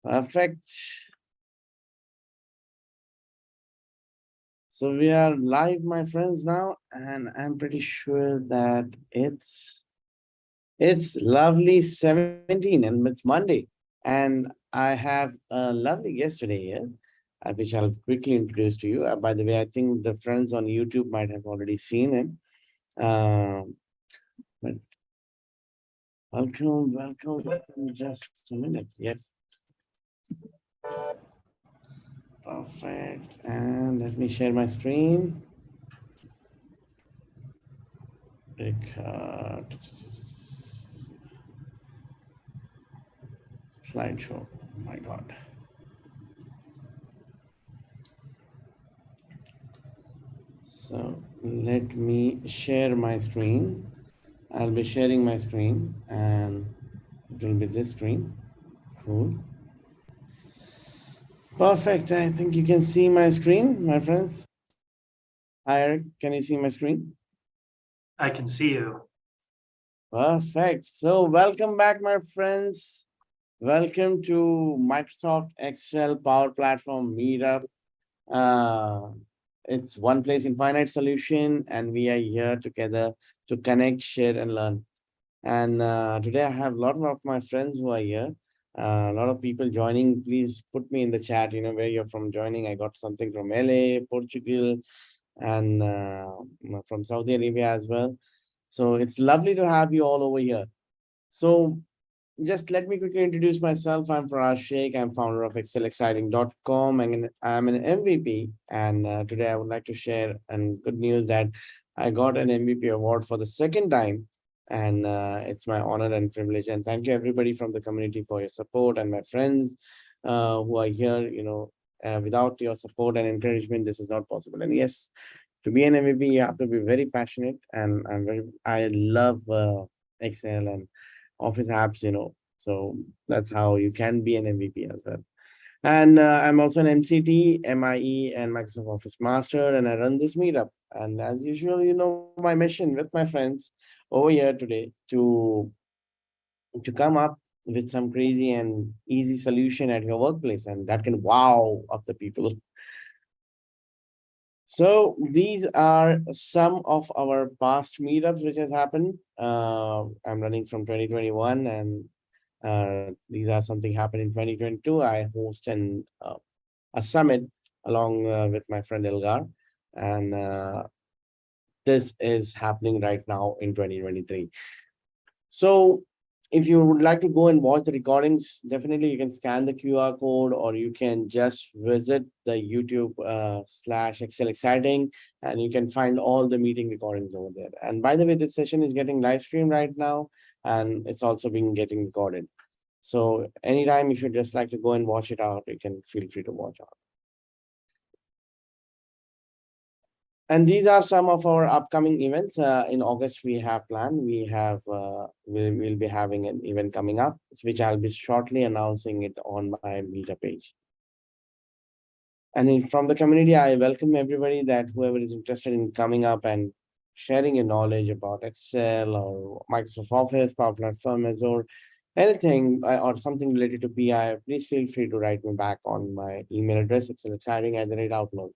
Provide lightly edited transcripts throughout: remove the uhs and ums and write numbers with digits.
Perfect. So we are live, my friends, now, and I'm pretty sure that it's lovely 17 and it's Monday. And I have a lovely guest today here, which I'll quickly introduce to you. By the way, I think the friends on YouTube might have already seen him. But welcome. Just a minute. Yes. Perfect. And let me share my screen. Slideshow. Oh my God. So let me share my screen. I'll be sharing my screen and it will be this screen. Cool. Perfect. I think you can see my screen, my friends. Hi, Eric. Can you see my screen? I can see you. Perfect. So welcome back, my friends. Welcome to Microsoft Excel Power Platform Meetup. It's one place infinite solution, and we are here together to connect, share, and learn. And today I have a lot of my friends who are here. A lot of people joining. Please put me in the chat, where you're from joining. I got something from LA, Portugal, and from Saudi Arabia as well. So it's lovely to have you all over here. So just let me quickly introduce myself. I'm Faraz Shaikh. I'm founder of excelexciting.com and I'm an MVP. And today I would like to share and good news that I got an MVP award for the second time. And it's my honor and privilege. And thank you everybody from the community for your support and my friends who are here. Without your support and encouragement, this is not possible. And yes, to be an MVP, you have to be very passionate. And I love Excel and Office apps. So that's how you can be an MVP as well. And I'm also an MCT, MIE, and Microsoft Office Master, and I run this meetup. And as usual, my mission with my friends over here today to come up with some crazy and easy solution at your workplace, and that can wow up the people. So these are some of our past meetups which has happened. I'm running from 2021, and these are something happened in 2022. I host a summit along with my friend Elgar, and this is happening right now in 2023. So if you would like to go and watch the recordings, definitely you can scan the QR code or you can just visit the YouTube / Excel Exciting and you can find all the meeting recordings over there. And by the way, this session is getting live streamed right now and it's also being getting recorded. So anytime if you just like to go and watch it out, you can feel free to watch out. And these are some of our upcoming events. In August, we have planned. We'll be having an event coming up, which I'll be shortly announcing it on my Meetup page. And from the community, I welcome everybody that whoever is interested in coming up and sharing your knowledge about Excel or Microsoft Office, Power Platform, or anything or something related to BI, please feel free to write me back on my email address, excelexciting@outlook.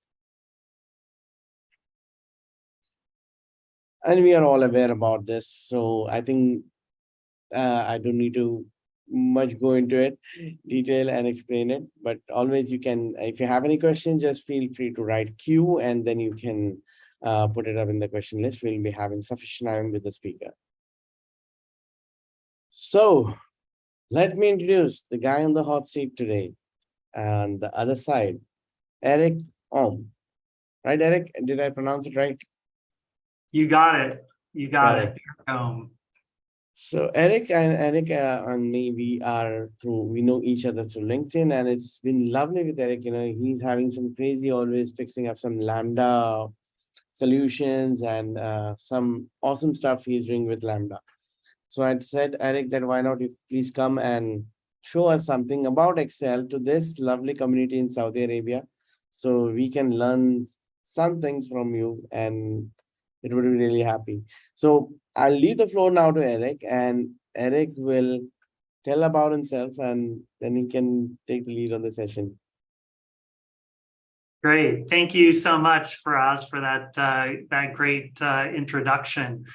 And we are all aware about this. So I think I don't need to much go into it, detail and explain it. But always you can, if you have any questions, just feel free to write Q and then you can put it up in the question list. We'll be having sufficient time with the speaker. So let me introduce the guy on the hot seat today. And the other side, Erik Oehm. Right, Eric? Did I pronounce it right? You got it. You got Correct. it. So Eric and me, we know each other through LinkedIn, and it's been lovely with Eric. He's having some crazy, always fixing up some Lambda solutions and some awesome stuff he's doing with Lambda. So I said, Eric, that why not you please come and show us something about Excel to this lovely community in Saudi Arabia, so we can learn some things from you and it would be really happy. So I'll leave the floor now to Eric, and Eric will tell about himself, and then he can take the lead on the session. Great. Thank you so much, Faraz, for that great introduction.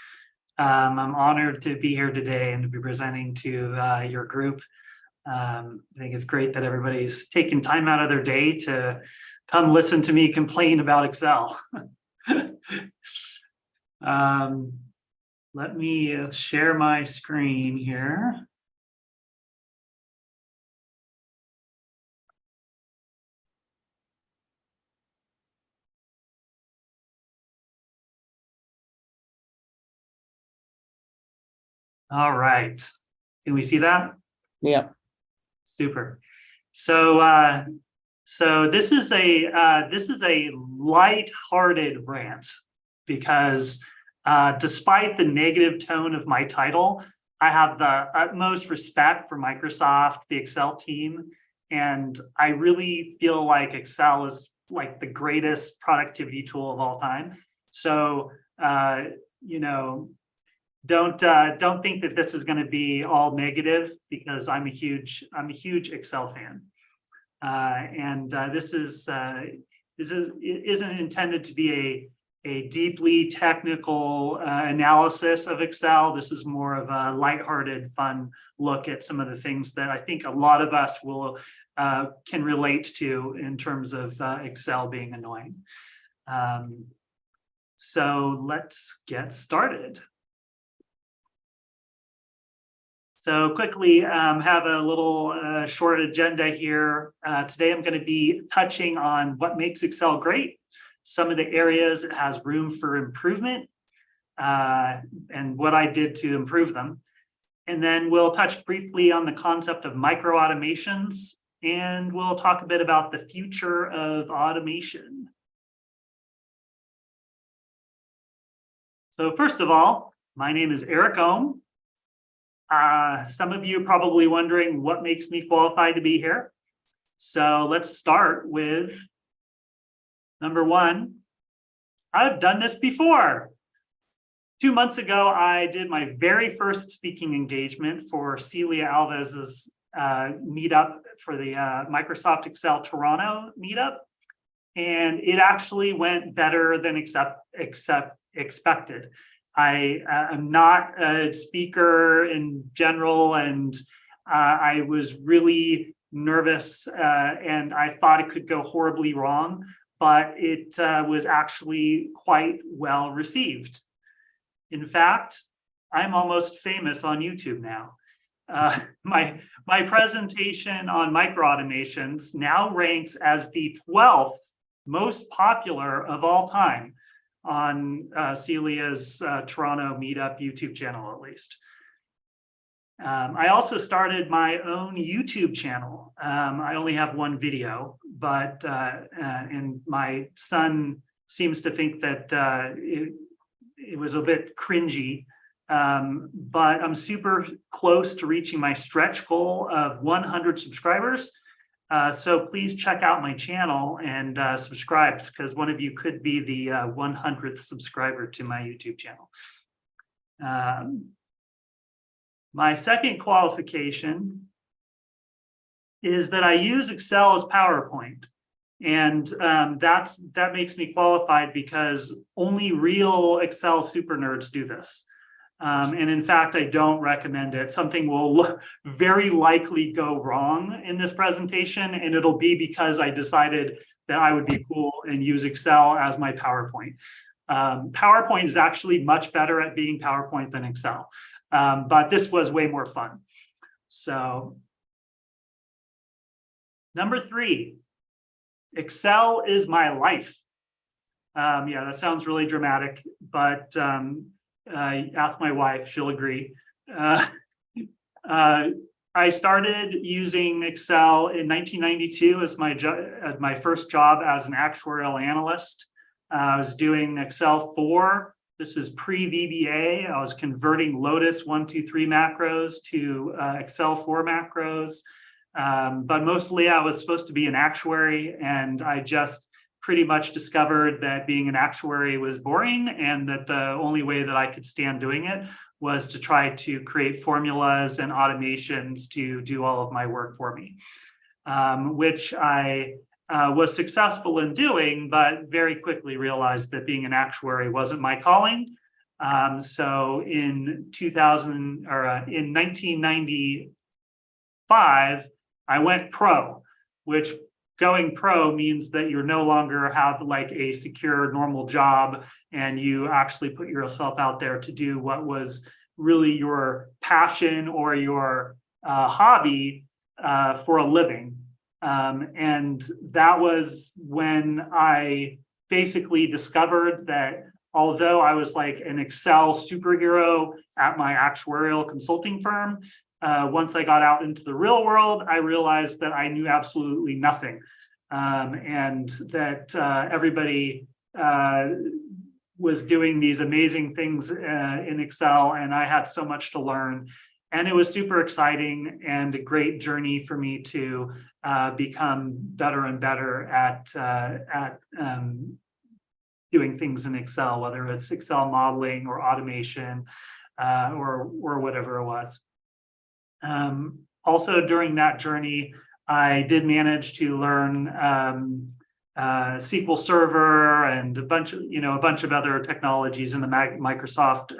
I'm honored to be here today and to be presenting to your group. I think it's great that everybody's taking time out of their day to come listen to me complain about Excel. Let me share my screen here. All right. Can we see that? Yeah. Super. So this is a light-hearted rant because despite the negative tone of my title, I have the utmost respect for Microsoft, the Excel team, and I really feel like Excel is like the greatest productivity tool of all time. So you know, don't think that this is going to be all negative, because I'm a huge Excel fan, and this isn't intended to be a deeply technical analysis of Excel. This is more of a lighthearted, fun look at some of the things that I think a lot of us will can relate to in terms of Excel being annoying. So let's get started. So quickly, have a little short agenda here. Today I'm going to be touching on what makes Excel great, some of the areas it has room for improvement, and what I did to improve them. And then we'll touch briefly on the concept of microautomations, and we'll talk a bit about the future of automation. So first of all, my name is Erik Oehm. Some of you are probably wondering what makes me qualified to be here. So let's start with number one. I've done this before. 2 months ago, I did my very first speaking engagement for Celia Alves's meetup for the Microsoft Excel Toronto meetup. And it actually went better than expected. I am not a speaker in general, and I was really nervous, and I thought it could go horribly wrong, but it was actually quite well received. In fact, I'm almost famous on YouTube now. My presentation on microautomations now ranks as the 12th most popular of all time on Celia's Toronto meetup YouTube channel, at least. I also started my own YouTube channel. I only have one video, but and my son seems to think that it was a bit cringy, but I'm super close to reaching my stretch goal of 100 subscribers. So please check out my channel and subscribe, because one of you could be the 100th subscriber to my YouTube channel. My second qualification is that I use Excel as PowerPoint. And that makes me qualified because only real Excel super nerds do this. And in fact, I don't recommend it. Something will very likely go wrong in this presentation, and it'll be because I decided that I would be cool and use Excel as my PowerPoint. PowerPoint is actually much better at being PowerPoint than Excel, but this was way more fun. So, number 3, Excel is my life. Yeah, that sounds really dramatic, but ask my wife, she'll agree. I started using Excel in 1992 as my first job as an actuarial analyst. I was doing Excel 4. This is pre-VBA. I was converting Lotus 1, 2, 3 macros to Excel 4 macros. But mostly I was supposed to be an actuary, and I just pretty much discovered that being an actuary was boring, and that the only way that I could stand doing it was to try to create formulas and automations to do all of my work for me, which I was successful in doing, but very quickly realized that being an actuary wasn't my calling. So in 1995, I went pro, which going pro means that you no longer have like a secure normal job and you actually put yourself out there to do what was really your passion or your hobby for a living. And that was when I basically discovered that although I was like an Excel superhero at my actuarial consulting firm, once I got out into the real world, I realized that I knew absolutely nothing, and that everybody was doing these amazing things in Excel, and I had so much to learn. And it was super exciting and a great journey for me to become better and better at doing things in Excel, whether it's Excel modeling or automation or whatever it was. Also during that journey, I did manage to learn SQL Server and a bunch of other technologies in the Microsoft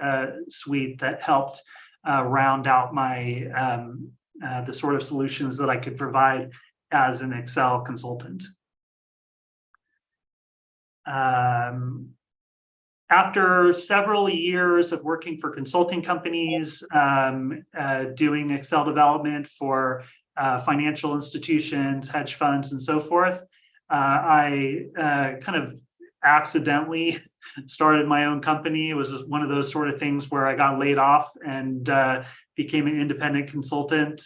suite that helped round out my the sort of solutions that I could provide as an Excel consultant. After several years of working for consulting companies, doing Excel development for financial institutions, hedge funds, and so forth, I kind of accidentally started my own company. It was one of those sort of things where I got laid off and became an independent consultant,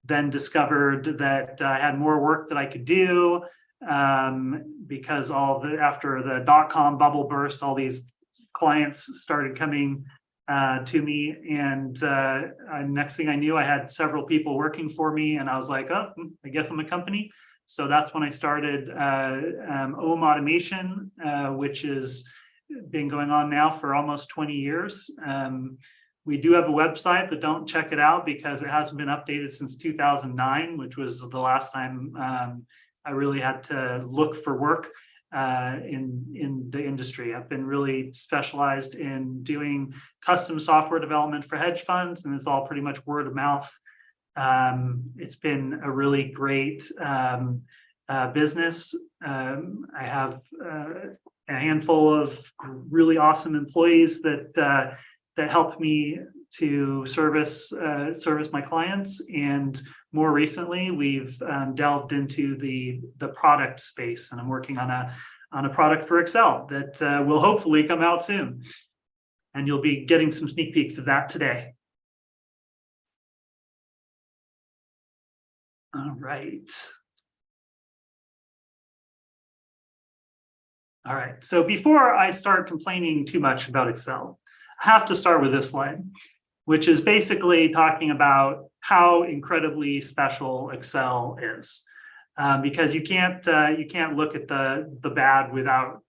then discovered that I had more work that I could do because after the dot-com bubble burst, all these clients started coming to me, and next thing I knew, I had several people working for me, and I was like, oh, I guess I'm a company. So that's when I started Oehm Automation, which has been going on now for almost 20 years. We do have a website, but don't check it out because it hasn't been updated since 2009, which was the last time I really had to look for work in the industry. I've been really specialized in doing custom software development for hedge funds, and it's all pretty much word of mouth. It's been a really great business. I have a handful of really awesome employees that help me to service my clients, and more recently we've delved into the product space, and I'm working on a product for Excel that will hopefully come out soon, and you'll be getting some sneak peeks of that today. All right. All right, so before I start complaining too much about Excel, I have to start with this slide, which is basically talking about how incredibly special Excel is, because you can't look at the bad without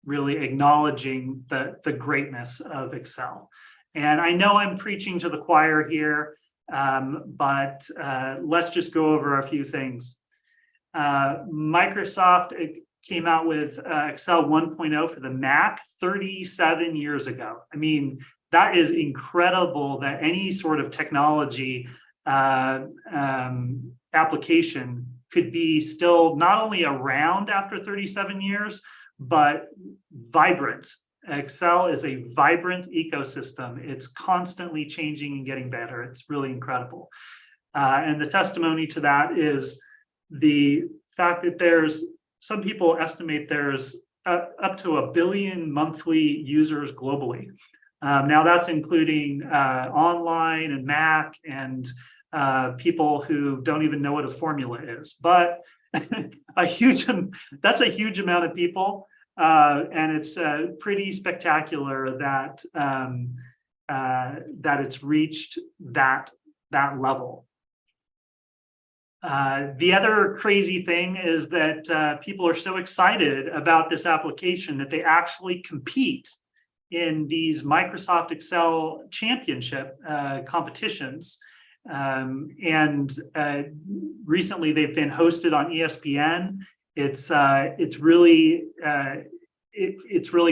really acknowledging the greatness of Excel. And I know I'm preaching to the choir here, but let's just go over a few things. Microsoft came out with Excel 1.0 for the Mac 37 years ago. I mean, that is incredible that any sort of technology application could be still not only around after 37 years, but vibrant. Excel is a vibrant ecosystem. It's constantly changing and getting better. It's really incredible. And the testimony to that is the fact that some people estimate there's up to 1 billion monthly users globally. Now that's including online and Mac and people who don't even know what a formula is, but that's a huge amount of people. And it's pretty spectacular that that it's reached that level. The other crazy thing is that people are so excited about this application that they actually compete in these Microsoft Excel championship competitions. Recently they've been hosted on ESPN. It's really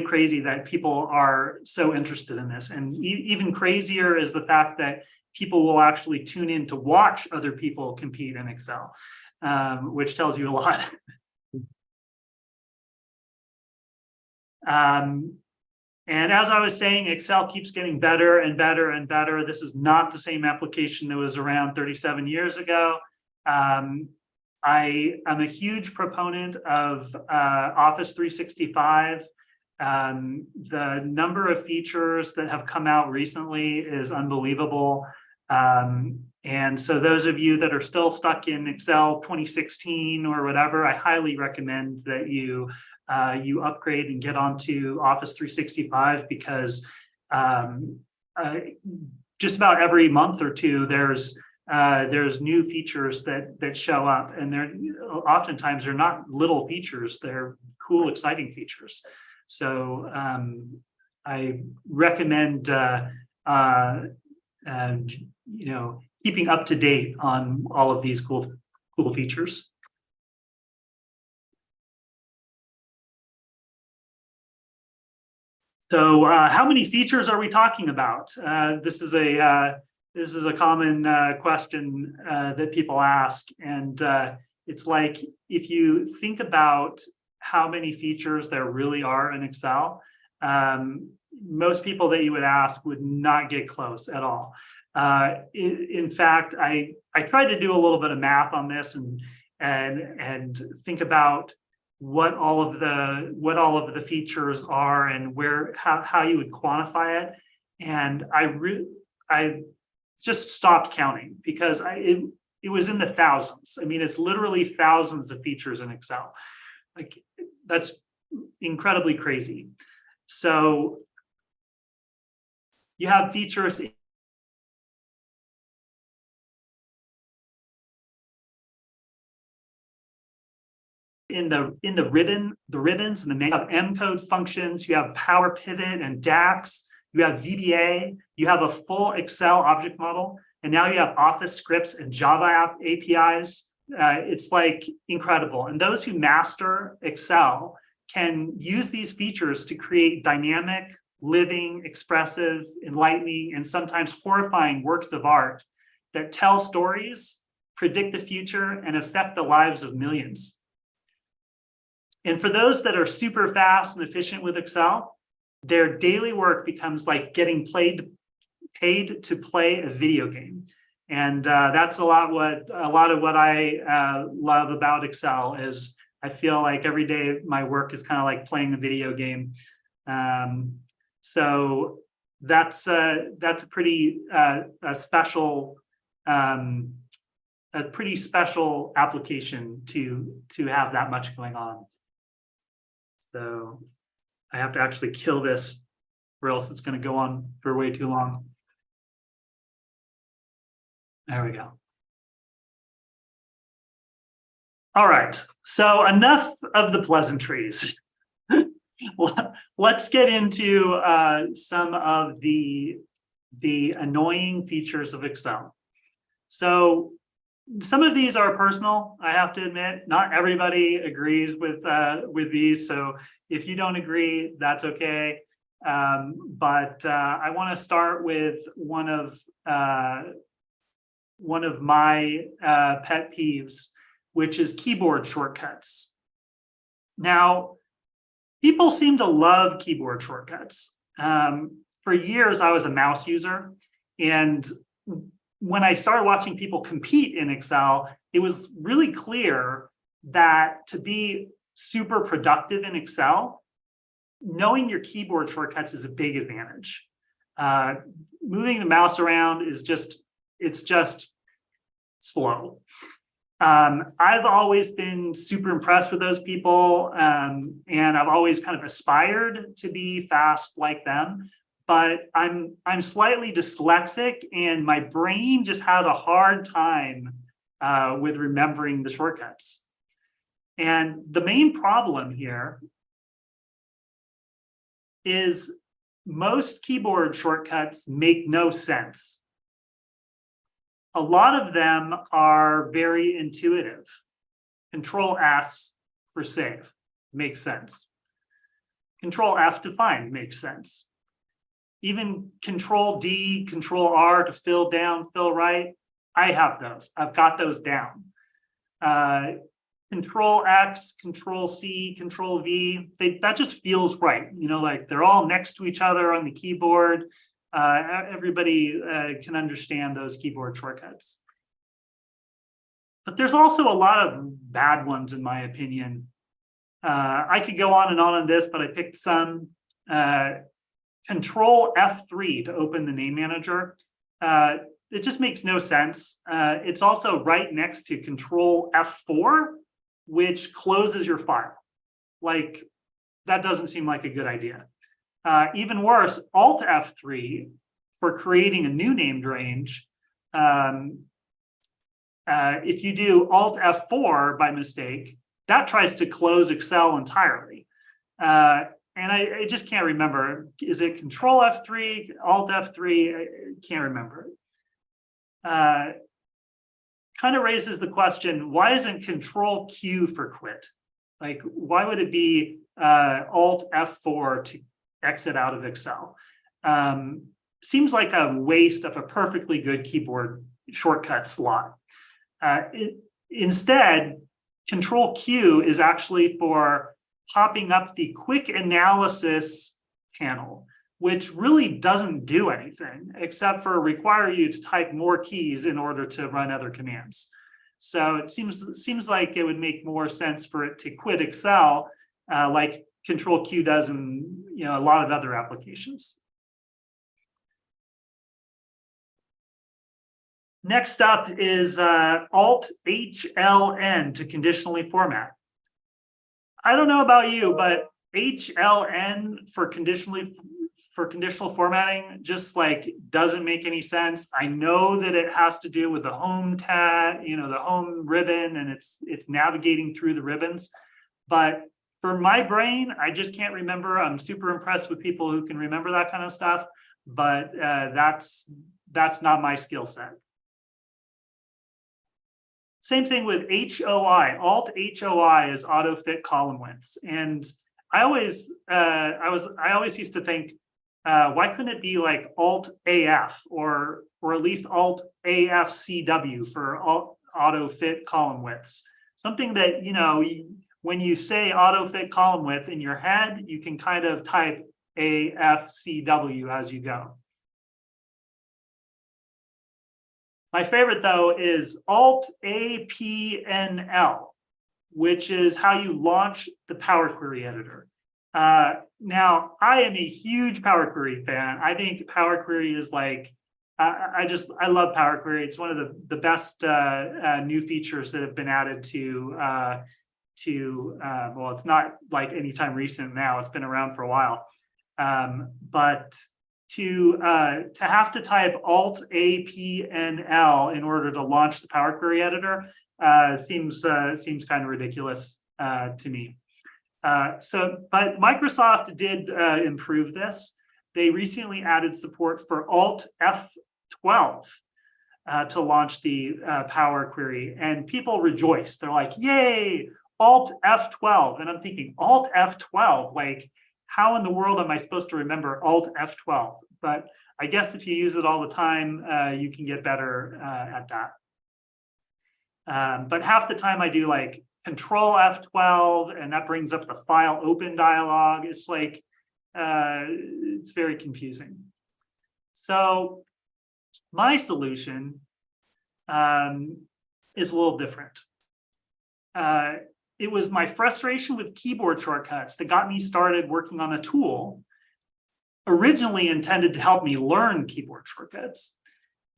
crazy that people are so interested in this. And even crazier is the fact that people will actually tune in to watch other people compete in Excel, which tells you a lot. And as I was saying, Excel keeps getting better and better and better. This is not the same application that was around 37 years ago. I am a huge proponent of Office 365. The number of features that have come out recently is unbelievable. And so those of you that are still stuck in Excel 2016 or whatever, I highly recommend that you upgrade and get onto Office 365, because just about every month or two there's new features that show up, and oftentimes they're not little features, they're cool, exciting features. So I recommend keeping up to date on all of these cool features. So how many features are we talking about? This is a common question that people ask, and it's like, if you think about how many features there really are in Excel, most people that you would ask would not get close at all. In fact, I tried to do a little bit of math on this and think about what all of the features are and how you would quantify it, and I just stopped counting, because it was in the thousands. I mean, it's literally thousands of features in Excel. Like, that's incredibly crazy. So you have features in the ribbons and the main M code functions. You have Power Pivot and DAX. You have VBA. You have a full Excel object model, and now you have Office scripts and Java APIs. It's like incredible. And those who master Excel can use these features to create dynamic, living, expressive, enlightening, and sometimes horrifying works of art that tell stories, predict the future, and affect the lives of millions. And for those that are super fast and efficient with Excel, their daily work becomes like getting paid to play a video game. And that's a lot of what I love about Excel is I feel like every day my work is kind of like playing a video game. So that's a pretty special application to have that much going on. So I have to actually kill this, or else it's going to go on for way too long. There we go. All right, so enough of the pleasantries. Let's get into some of the annoying features of Excel. So some of these are personal, I have to admit. Not everybody agrees with these, so if you don't agree, that's okay. But I want to start with one of my pet peeves, which is keyboard shortcuts. Now, people seem to love keyboard shortcuts. For years, I was a mouse user, and when I started watching people compete in Excel, it was really clear that to be super productive in Excel, knowing your keyboard shortcuts is a big advantage. Moving the mouse around is just slow. I've always been super impressed with those people, and I've always kind of aspired to be fast like them. But I'm slightly dyslexic, and my brain just has a hard time with remembering the shortcuts. And the main problem here is most keyboard shortcuts make no sense. A lot of them are very intuitive. Control S for save makes sense. Control F to find makes sense. Even Control D, Control R to fill down, fill right. I have those. I've got those down. Control X, Control C, Control V, that just feels right. You know, like they're all next to each other on the keyboard. Everybody can understand those keyboard shortcuts. But there's also a lot of bad ones, in my opinion. I could go on on this, but I picked some. Control F3 to open the name manager. It just makes no sense. It's also right next to Control F4, which closes your file. Like, that doesn't seem like a good idea. Even worse, Alt F3 for creating a new named range. If you do Alt F4 by mistake, that tries to close Excel entirely. And I just can't remember. Is it Control F3, Alt F3? I can't remember. Kind of raises the question, why isn't Control Q for quit? Like, why would it be Alt F4 to exit out of Excel? Seems like a waste of a perfectly good keyboard shortcut slot. Instead, Control Q is actually for popping up the quick analysis panel, which really doesn't do anything except for require you to type more keys in order to run other commands. So it seems like it would make more sense for it to quit Excel, like Control Q does in a lot of other applications. Next up is Alt HLN to conditionally format. I don't know about you, but HLN for conditional formatting just like doesn't make any sense. I know that it has to do with the home tab, the home ribbon, and it's navigating through the ribbons. But for my brain, I just can't remember. I'm super impressed with people who can remember that kind of stuff, but that's not my skill set. Same thing with HOI. Alt HOI is auto fit column widths, and I always used to think, why couldn't it be like Alt AF or at least Alt AFCW for auto fit column widths? Something that when you say auto fit column width in your head, you can kind of type AFCW as you go. My favorite, though, is Alt APNL, which is how you launch the Power Query editor. Now, I am a huge Power Query fan. I think Power Query is like, I love Power Query. It's one of the best new features that have been added to well, it's not like anytime recent now. It's been around for a while. But to have to type Alt APNL in order to launch the Power Query editor seems kind of ridiculous to me. But Microsoft did improve this. They recently added support for Alt F12 to launch the Power Query, and people rejoiced. They're like, "Yay, Alt F12!" And I'm thinking, Alt F12, like, how in the world am I supposed to remember Alt F12? But I guess if you use it all the time, you can get better at that. But half the time I do like Control F12, and that brings up the file open dialog. It's like, it's very confusing. So my solution is a little different. It was my frustration with keyboard shortcuts that got me started working on a tool originally intended to help me learn keyboard shortcuts.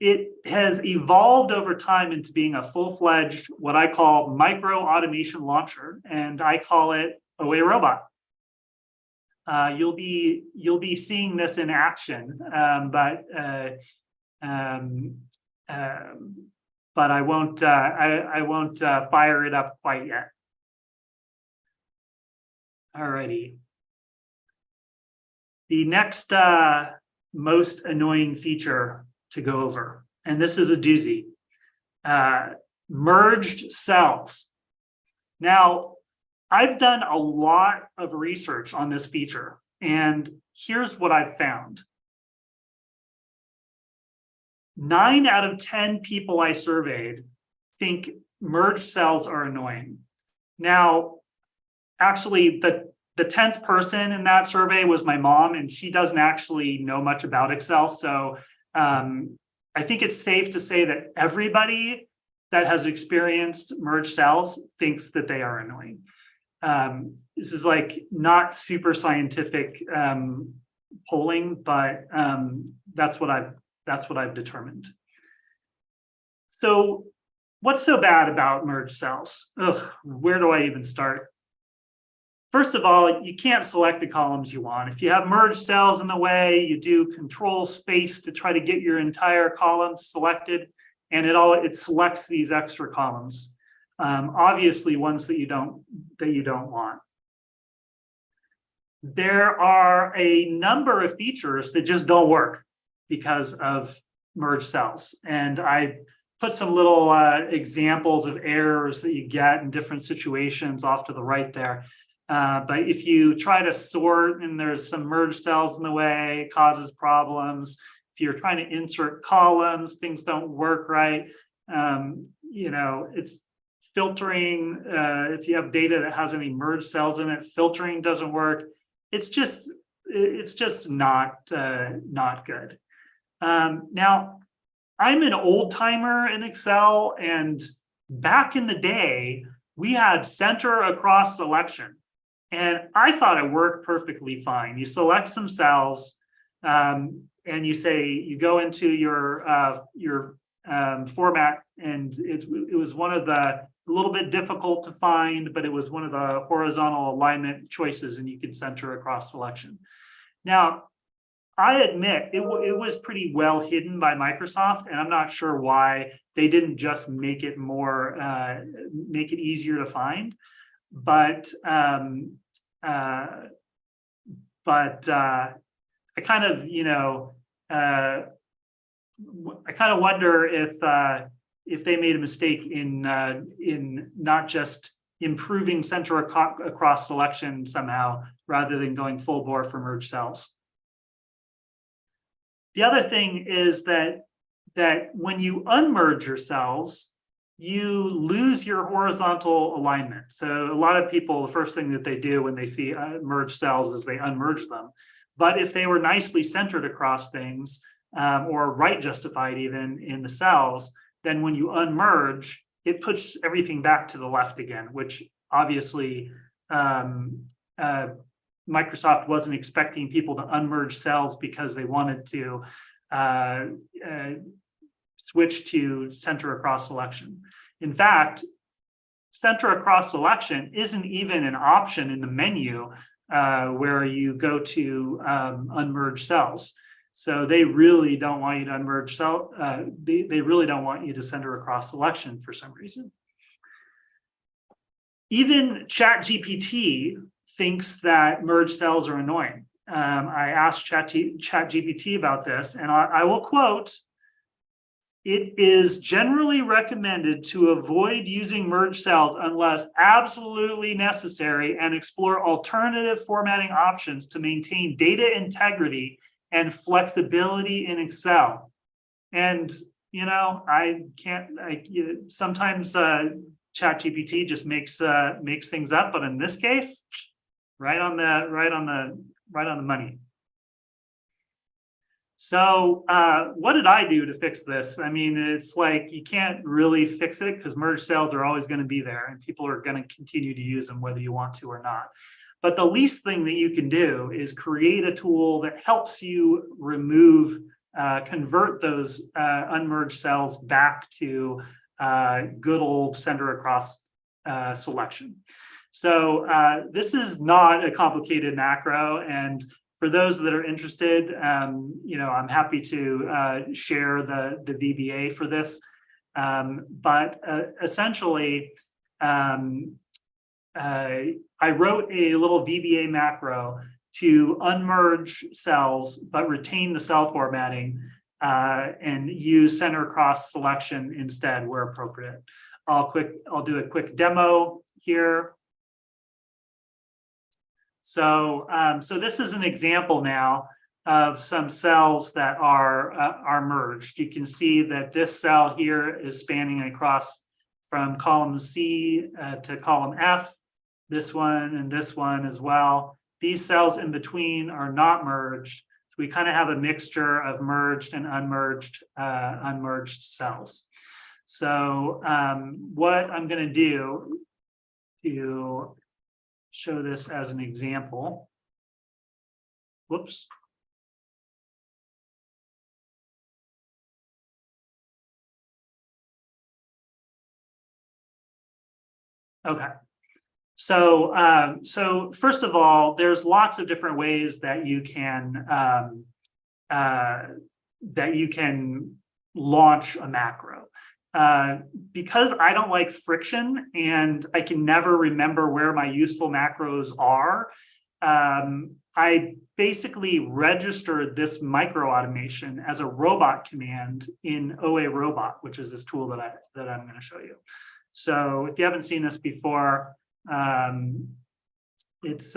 It has evolved over time into being a full-fledged, what I call micro-automation launcher, and I call it OA Robot. You'll be seeing this in action, but I won't fire it up quite yet. Alrighty. The next most annoying feature to go over, and this is a doozy, merged cells. Now, I've done a lot of research on this feature, and here's what I've found. 9 out of 10 people I surveyed think merged cells are annoying. Now, actually, the 10th person in that survey was my mom, and she doesn't actually know much about Excel. So I think it's safe to say that everybody that has experienced merged cells thinks that they are annoying. This is like not super scientific polling, but that's what I've determined. So what's so bad about merged cells? Ugh, where do I even start? First of all, you can't select the columns you want. If you have merged cells in the way, you do control space to try to get your entire column selected, and it selects these extra columns. Obviously, ones that you don't want. There are a number of features that just don't work because of merged cells, and I put some little examples of errors that you get in different situations off to the right there. But if you try to sort and there's some merged cells in the way, it causes problems. If you're trying to insert columns, things don't work right. It's filtering. If you have data that has any merged cells in it, filtering doesn't work. It's just not good. Now, I'm an old timer in Excel, and back in the day, we had center across selection. And I thought it worked perfectly fine. You select some cells, and you go into your format, and it was one of a little bit difficult to find, but it was one of the horizontal alignment choices, and you can center across selection. Now, I admit it was pretty well hidden by Microsoft, and I'm not sure why they didn't just make it easier to find. But I kind of wonder if they made a mistake in not just improving center across selection somehow, rather than going full bore for merged cells. The other thing is that when you unmerge your cells, you lose your horizontal alignment. So a lot of people, the first thing that they do when they see merged cells is they unmerge them. But if they were nicely centered across things, or right justified even in the cells, then when you unmerge, it puts everything back to the left again, which obviously Microsoft wasn't expecting people to unmerge cells because they wanted to switch to center across selection. In fact, center across selection isn't even an option in the menu where you go to unmerge cells. So they really don't want you to unmerge cell. They really don't want you to center across selection for some reason. Even ChatGPT thinks that merged cells are annoying. I asked ChatGPT about this, and I will quote, "It is generally recommended to avoid using merged cells unless absolutely necessary and explore alternative formatting options to maintain data integrity and flexibility in Excel." And, sometimes ChatGPT just makes things up, but in this case, right on the money. So what did I do to fix this? I mean, it's like you can't really fix it because merged cells are always going to be there and people are going to continue to use them whether you want to or not. But the least thing that you can do is create a tool that helps you convert those unmerged cells back to good old center across selection. So this is not a complicated macro, and for those that are interested, I'm happy to share the VBA for this. But essentially, I wrote a little VBA macro to unmerge cells, but retain the cell formatting and use center across selection instead where appropriate. I'll do a quick demo here. So, so this is an example now of some cells that are merged. You can see that this cell here is spanning across from column C to column F, this one and this one as well. These cells in between are not merged. So we kind of have a mixture of merged and unmerged cells. So what I'm going to do to show this as an example, whoops. Okay. So, so first of all, there's lots of different ways that you can launch a macro. Because I don't like friction and I can never remember where my useful macros are, I basically registered this microautomation as a robot command in OA robot, which is this tool that I'm going to show you. So if you haven't seen this before, it's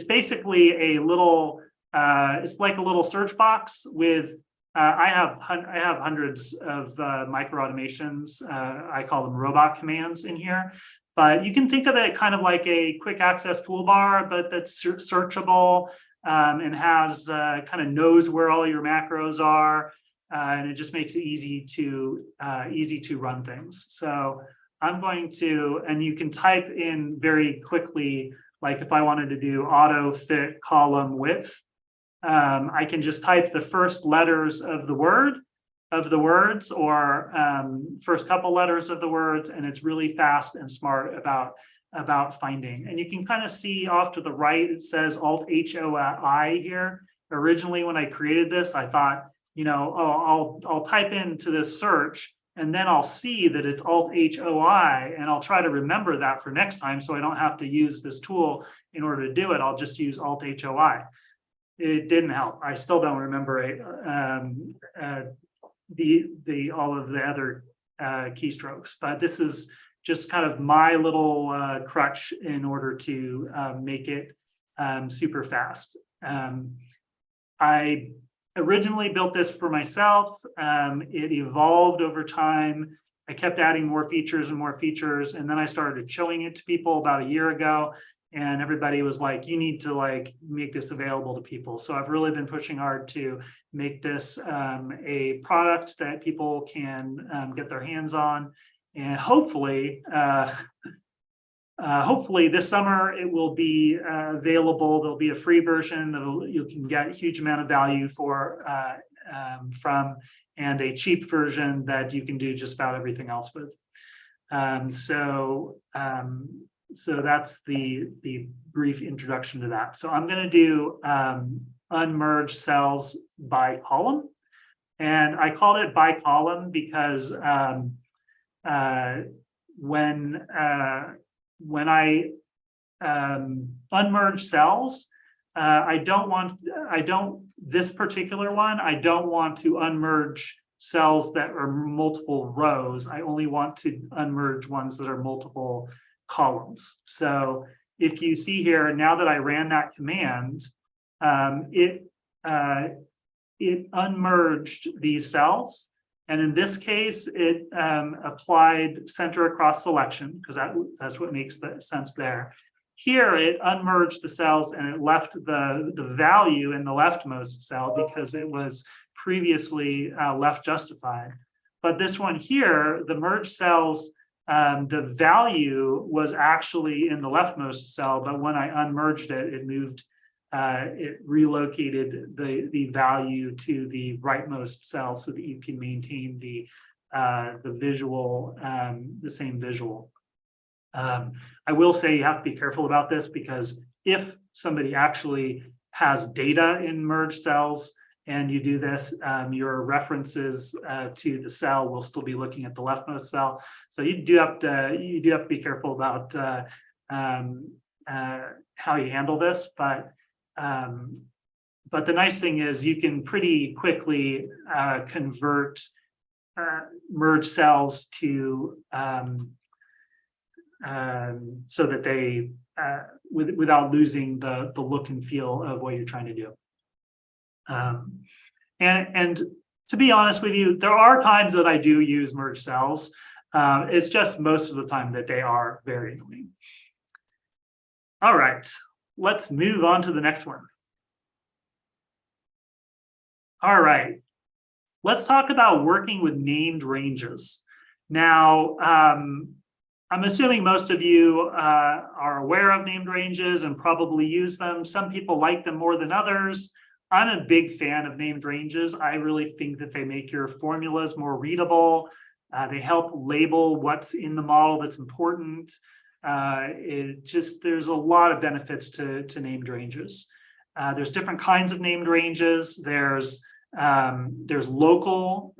basically a little it's like a little search box with I have hundreds of microautomations. I call them robot commands in here, but you can think of it kind of like a quick access toolbar, but that's searchable and has kind of knows where all your macros are, and it just makes it easy to run things. So I'm going to, and you can type in very quickly, like if I wanted to do auto fit column width, I can just type the first letters of the words, or first couple letters of the words, and it's really fast and smart about finding. And you can kind of see off to the right, it says Alt HOI here. Originally, when I created this, I thought, you know, oh, I'll type into this search, and then I'll see that it's Alt HOI, and I'll try to remember that for next time so I don't have to use this tool in order to do it. I'll just use Alt HOI. It didn't help. I still don't remember all of the other keystrokes, but this is just kind of my little crutch in order to make it super fast. I originally built this for myself. It evolved over time. I kept adding more features and more features, and then I started showing it to people about a year ago, and everybody was like, you need to like make this available to people. So I've really been pushing hard to make this a product that people can get their hands on, and hopefully hopefully this summer it will be available. There'll be a free version that you can get a huge amount of value for from, and a cheap version that you can do just about everything else with. So that's the brief introduction to that. So I'm going to do unmerge cells by column, and I called it by column because when I unmerge cells, this particular one, I don't want to unmerge cells that are multiple rows. I only want to unmerge ones that are multiple columns. So if you see here, now that I ran that command, it unmerged these cells. And in this case, it applied center across selection, because that's what makes sense there. Here, it unmerged the cells and it left the value in the leftmost cell because it was previously left justified. But this one here, the merged cells, the value was actually in the leftmost cell, but when I unmerged it, it moved, it relocated the value to the rightmost cell so that you can maintain the visual, the same visual. I will say you have to be careful about this, because if somebody actually has data in merged cells and you do this, your references to the cell will still be looking at the leftmost cell. So you do have to be careful about how you handle this. But but the nice thing is you can pretty quickly convert merge cells to so that they without losing the look and feel of what you're trying to do. And to be honest with you, there are times that I do use merge cells. It's just most of the time that they are very annoying. All right, let's move on to the next one. All right, let's talk about working with named ranges. Now, I'm assuming most of you are aware of named ranges and probably use them. Some people like them more than others. I'm a big fan of named ranges. I really think that they make your formulas more readable. They help label what's in the model that's important. There's a lot of benefits to named ranges. There's different kinds of named ranges. There's global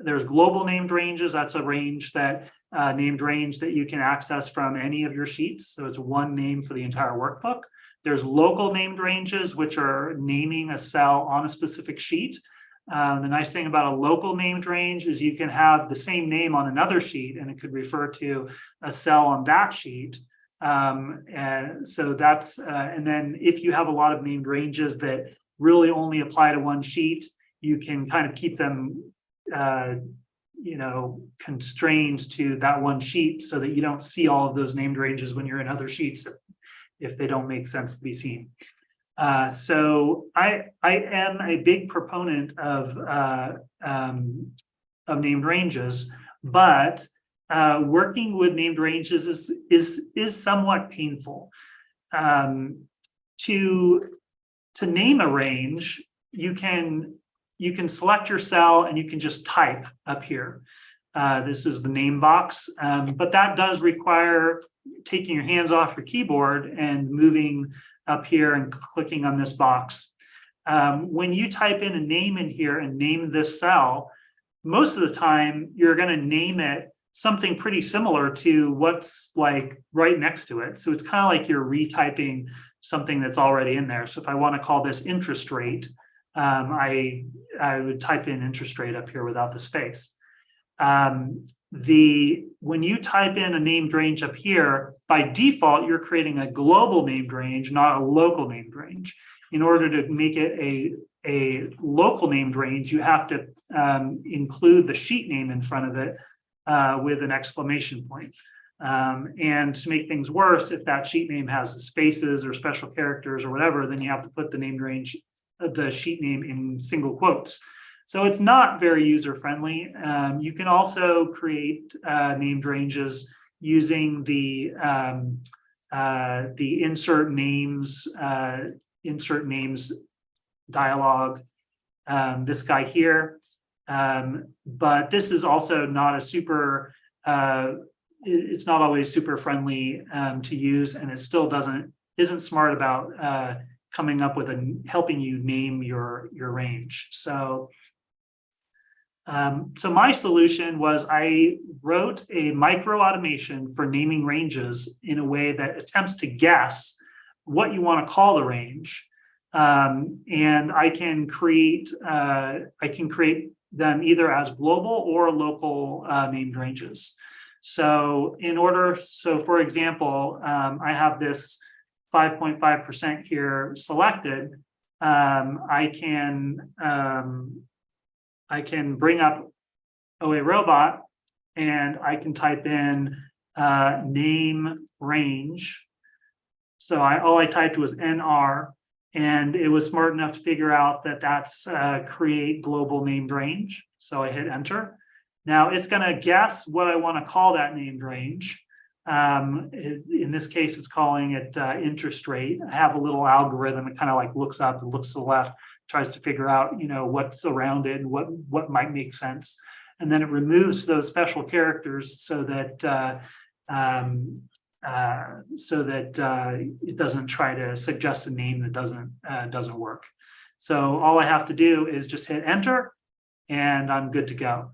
named ranges. That's a range that named range that you can access from any of your sheets. So it's one name for the entire workbook. There's local named ranges, which are naming a cell on a specific sheet. The nice thing about a local named range is you can have the same name on another sheet and it could refer to a cell on that sheet. And so that's, and then if you have a lot of named ranges that really only apply to one sheet, you can kind of keep them, constrained to that one sheet so that you don't see all of those named ranges when you're in other sheets if they don't make sense to be seen. So I am a big proponent of named ranges, but working with named ranges is somewhat painful. To name a range, you can select your cell and you can just type up here. This is the name box, but that does require taking your hands off your keyboard and moving up here and clicking on this box. When you type in a name in here and name this cell, most of the time you're going to name it something pretty similar to what's like right next to it. So it's kind of like you're retyping something that's already in there. So if I want to call this interest rate, I would type in interest rate up here without the space. When you type in a named range up here, by default, you're creating a global named range, not a local named range. In order to make it a local named range, you have to include the sheet name in front of it with an exclamation point. And to make things worse, if that sheet name has spaces or special characters or whatever, then you have to put the named range, the sheet name in single quotes. So it's not very user-friendly. You can also create named ranges using the insert names dialog, this guy here. But this is also not a super, it's not always super friendly to use, and it still isn't smart about coming up with helping you name your range. So my solution was I wrote a microautomation for naming ranges in a way that attempts to guess what you want to call the range. And I can create them either as global or local named ranges. So for example, I have this 5.5% here selected. I can bring up OA robot and I can type in name range. So all I typed was NR, and it was smart enough to figure out that that's create global named range. So I hit enter. Now it's going to guess what I want to call that named range. In this case, it's calling it interest rate. I have a little algorithm. It kind of like looks up and looks to the left, tries to figure out, what's around it and what might make sense. And then it removes those special characters so that it doesn't try to suggest a name that doesn't work. So all I have to do is just hit enter and I'm good to go.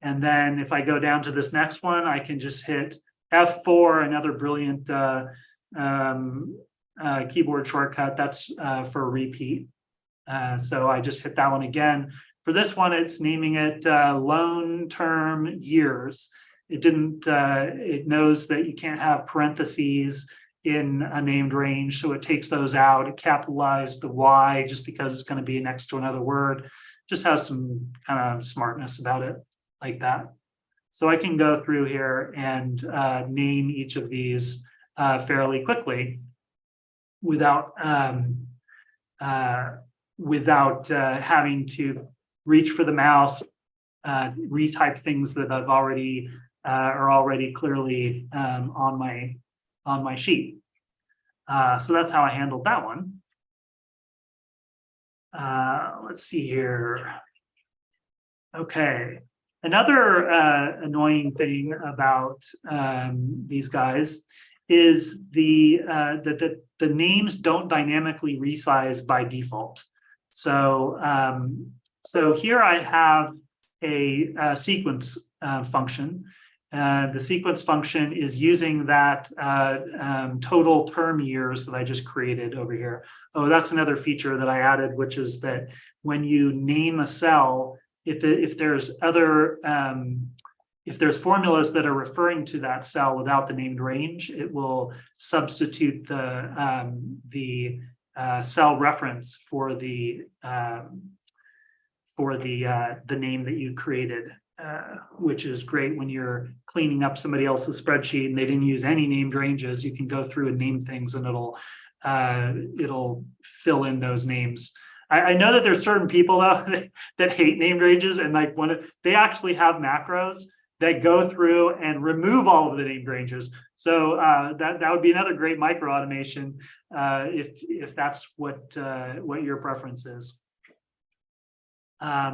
And then if I go down to this next one, I can just hit F4, another brilliant keyboard shortcut. That's for repeat. So I just hit that one again. For this one, it's naming it loan term years. It didn't, it knows that you can't have parentheses in a named range, so it takes those out. It capitalized the Y just because it's going to be next to another word. Just has some kind of smartness about it, like that. So I can go through here and name each of these fairly quickly without having to reach for the mouse, retype things that I've already are already clearly on my sheet. So that's how I handled that one. Let's see here. Okay. Another annoying thing about these guys is the names don't dynamically resize by default. So so here I have a sequence function. The sequence function is using that total term years that I just created over here. Oh, that's another feature that I added, which is that when you name a cell, if there's other if there's formulas that are referring to that cell without the named range, it will substitute the cell reference for the name that you created, which is great when you're cleaning up somebody else's spreadsheet and they didn't use any named ranges. You can go through and name things, and it'll fill in those names. I know that there's certain people though that hate named ranges, and like they actually have macros that go through and remove all of the named ranges. So that would be another great micro automation if that's what your preference is.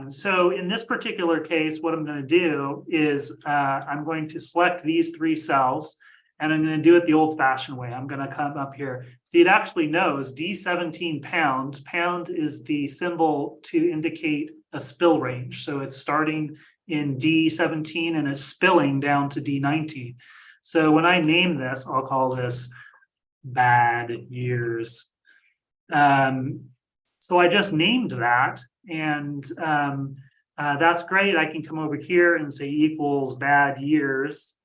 So in this particular case, what I'm going to do is I'm going to select these three cells, and I'm going to do it the old-fashioned way. I'm going to come up here. See, it actually knows D17 pound. Pound is the symbol to indicate a spill range. So it's starting in D17 and it's spilling down to D19. So when I name this, I'll call this bad years. So I just named that, and that's great. I can come over here and say equals bad years.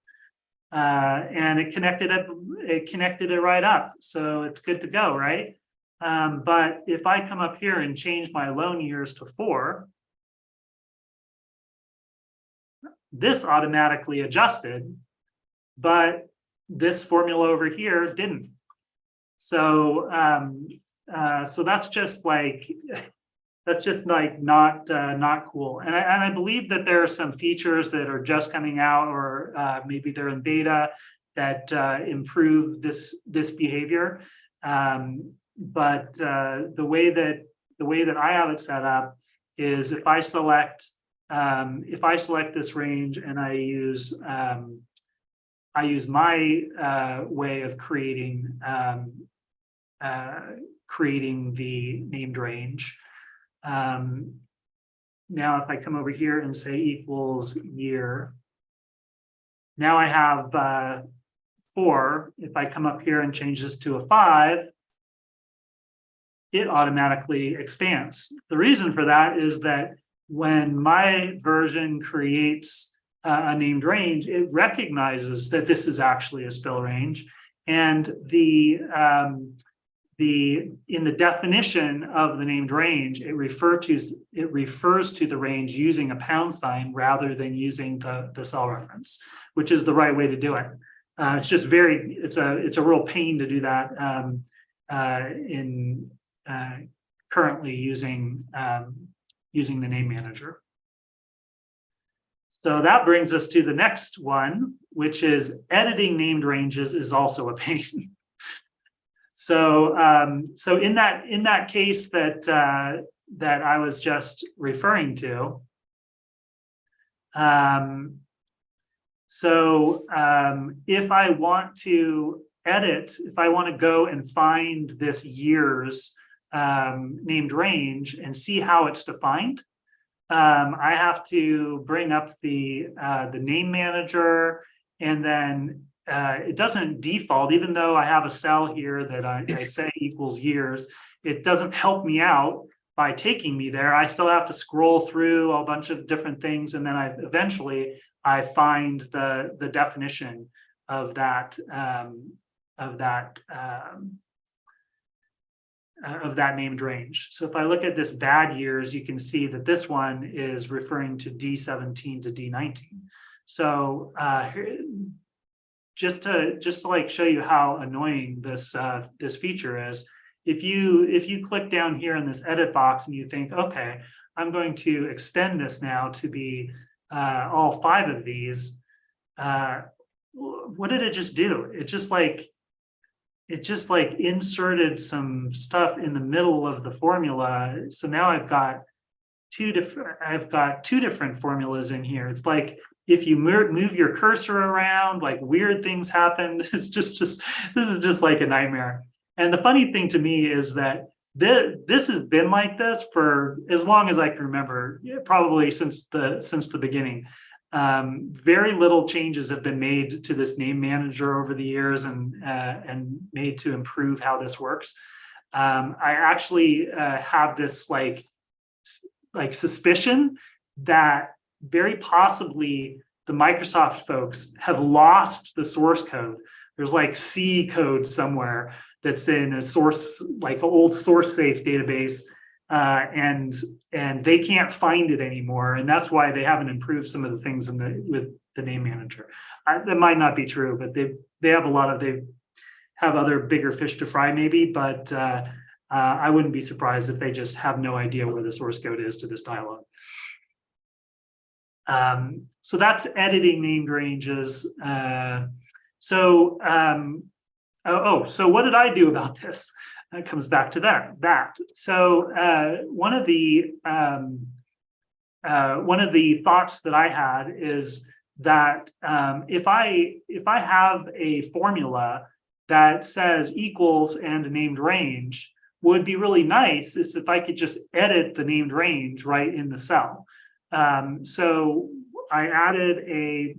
And it connected it right up. So it's good to go, right? But if I come up here and change my loan years to 4, this automatically adjusted, but this formula over here didn't. So so that's just like not cool. And I believe that there are some features that are just coming out, or maybe they're in beta, that improve this behavior. But the way that I have it set up is if I select this range and I use my way of creating the named range. Now, if I come over here and say equals year, now I have 4. If I come up here and change this to a 5, it automatically expands. The reason for that is that when my version creates a named range, it recognizes that this is actually a spill range, and in the definition of the named range, it refers to the range using a pound sign rather than using the cell reference, which is the right way to do it. It's just it's a real pain to do that in currently using the name manager. So that brings us to the next one, which is editing named ranges is also a pain. So so in that case that I was just referring to, if I want to edit, if I want to go and find this year's named range and see how it's defined, I have to bring up the name manager and then it doesn't default, even though I have a cell here that I say equals years, it doesn't help me out by taking me there. I still have to scroll through a bunch of different things, and then eventually I find the definition of that named range. So if I look at this bad years, you can see that this one is referring to D17 to D19. So just to like show you how annoying this this feature is, if you click down here in this edit box and you think, okay, I'm going to extend this now to be all 5 of these, what did it just do? It just like inserted some stuff in the middle of the formula. So now I've got two different formulas in here. It's like if you move your cursor around, like weird things happen. It's just this is just like a nightmare. And the funny thing to me is that this has been like this for as long as I can remember, probably since the beginning. Very little changes have been made to this name manager over the years and made to improve how this works. I actually have this like suspicion that very possibly the Microsoft folks have lost the source code. There's like C code somewhere that's in a source, like an old source safe database, and they can't find it anymore, and that's why they haven't improved some of the things with the name manager. That might not be true, but they have other bigger fish to fry maybe, but I wouldn't be surprised if they just have no idea where the source code is to this dialog. So that's editing named ranges. So what did I do about this? It comes back to that. So one of the thoughts that I had is that if I have a formula that says equals and a named range, would be really nice is if I could just edit the named range right in the cell. So I added a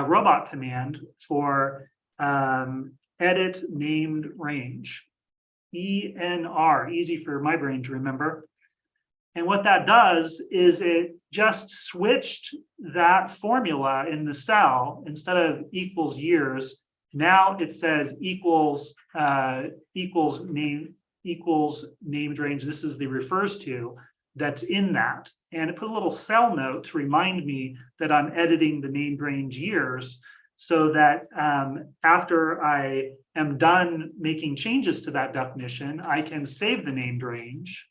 robot command for edit named range, ENR, easy for my brain to remember. And what that does is it just switched that formula in the cell. Instead of equals years, now it says equals named range. This is the refers to that's in that. And it put a little cell note to remind me that I'm editing the named range years, so that after I am done making changes to that definition, I can save the named range,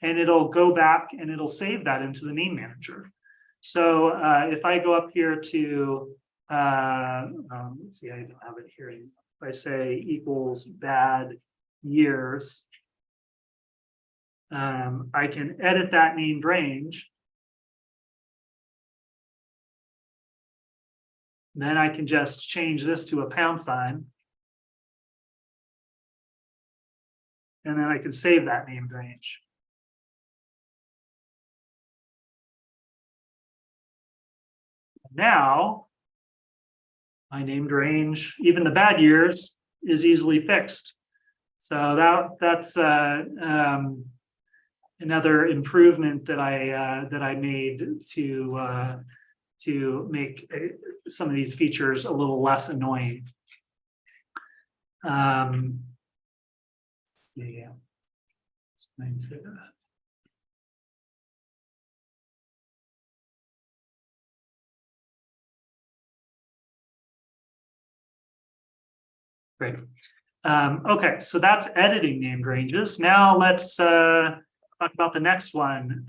and it'll go back and it'll save that into the name manager. So if I go up here to, let's see, I don't have it here. If I say equals bad years, I can edit that named range. Then I can just change this to a £. And then I can save that named range. Now, my named range, even the bad years, is easily fixed. So that's another improvement that I made to make some of these features a little less annoying. Yeah. Great. Okay, so that's editing named ranges. Now let's talk about the next one,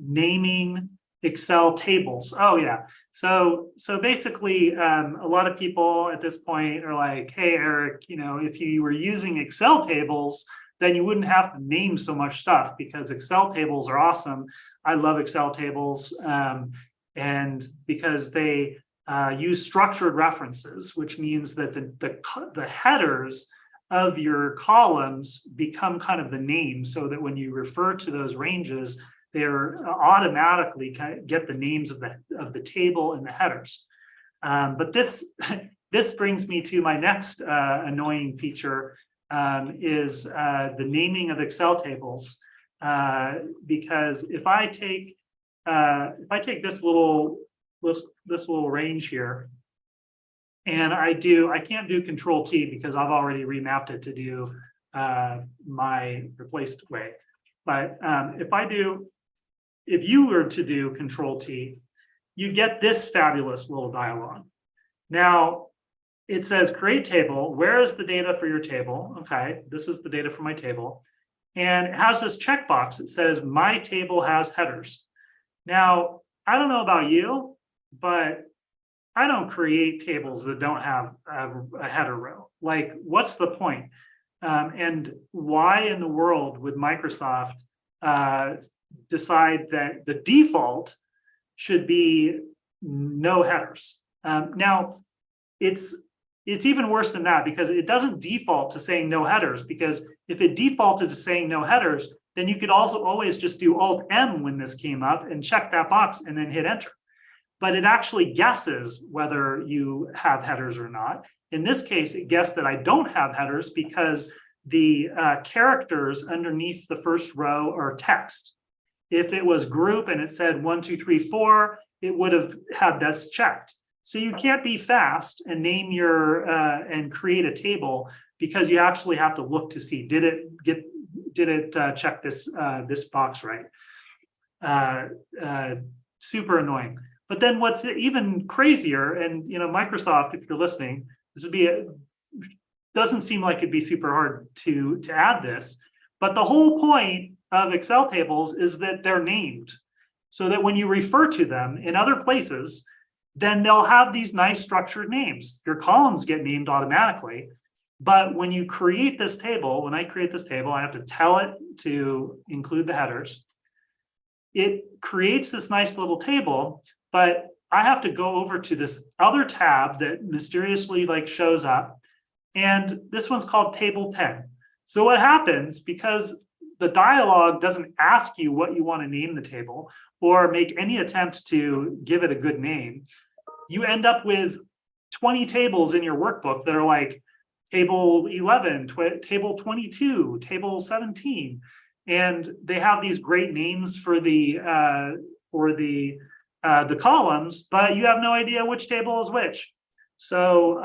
naming Excel tables. Oh yeah. So basically, a lot of people at this point are like, hey, Eric, if you were using Excel tables, then you wouldn't have to name so much stuff, because Excel tables are awesome. I love Excel tables, and because they use structured references, which means that the headers of your columns become kind of the name, so that when you refer to those ranges, they're automatically get the names of the table and the headers. But this this brings me to my next annoying feature, is the naming of Excel tables. Because if I take this little range here, and I can't do Control T because I've already remapped it to do my replaced way. But if you were to do Control T, you get this fabulous little dialog. Now, it says create table. Where is the data for your table? Okay, this is the data for my table. And it has this checkbox. It says my table has headers. Now, I don't know about you, but I don't create tables that don't have a header row. Like, what's the point? And why in the world would Microsoft decide that the default should be no headers? Now, it's even worse than that, because it doesn't default to saying no headers, because if it defaulted to saying no headers, then you could also always just do Alt-M when this came up and check that box and then hit enter. But it actually guesses whether you have headers or not. In this case, it guessed that I don't have headers because the characters underneath the first row are text. If it was group and it said 1, 2, 3, 4, it would have had this checked. So you can't be fast and name your and create a table, because you actually have to look to see, did it check this box right? Super annoying. But then what's even crazier, and Microsoft, if you're listening, this would be doesn't seem like it'd be super hard to add this, but the whole point of Excel tables is that they're named, so that when you refer to them in other places, then they'll have these nice structured names. Your columns get named automatically, but when you create this table, when I create this table, I have to tell it to include the headers. It creates this nice little table, but I have to go over to this other tab that mysteriously shows up. And this one's called table 10. So what happens, because the dialog doesn't ask you what you want to name the table or make any attempt to give it a good name, you end up with 20 tables in your workbook that are like table 11, table 22, table 17. And they have these great names for the columns, but you have no idea which table is which. So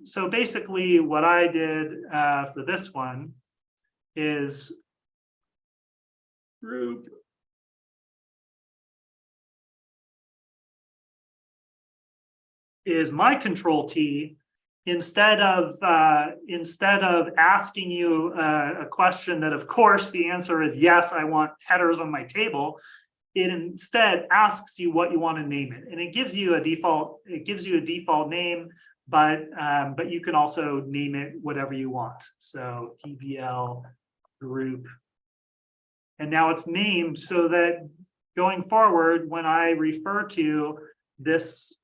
so basically what I did for this one is group is my Control T. Instead of asking you a question that, of course, the answer is yes, I want headers on my table, it instead asks you what you want to name it, and it gives you a default. It gives you a default name, but you can also name it whatever you want. So TBL group, and now it's named so that going forward, when I refer to this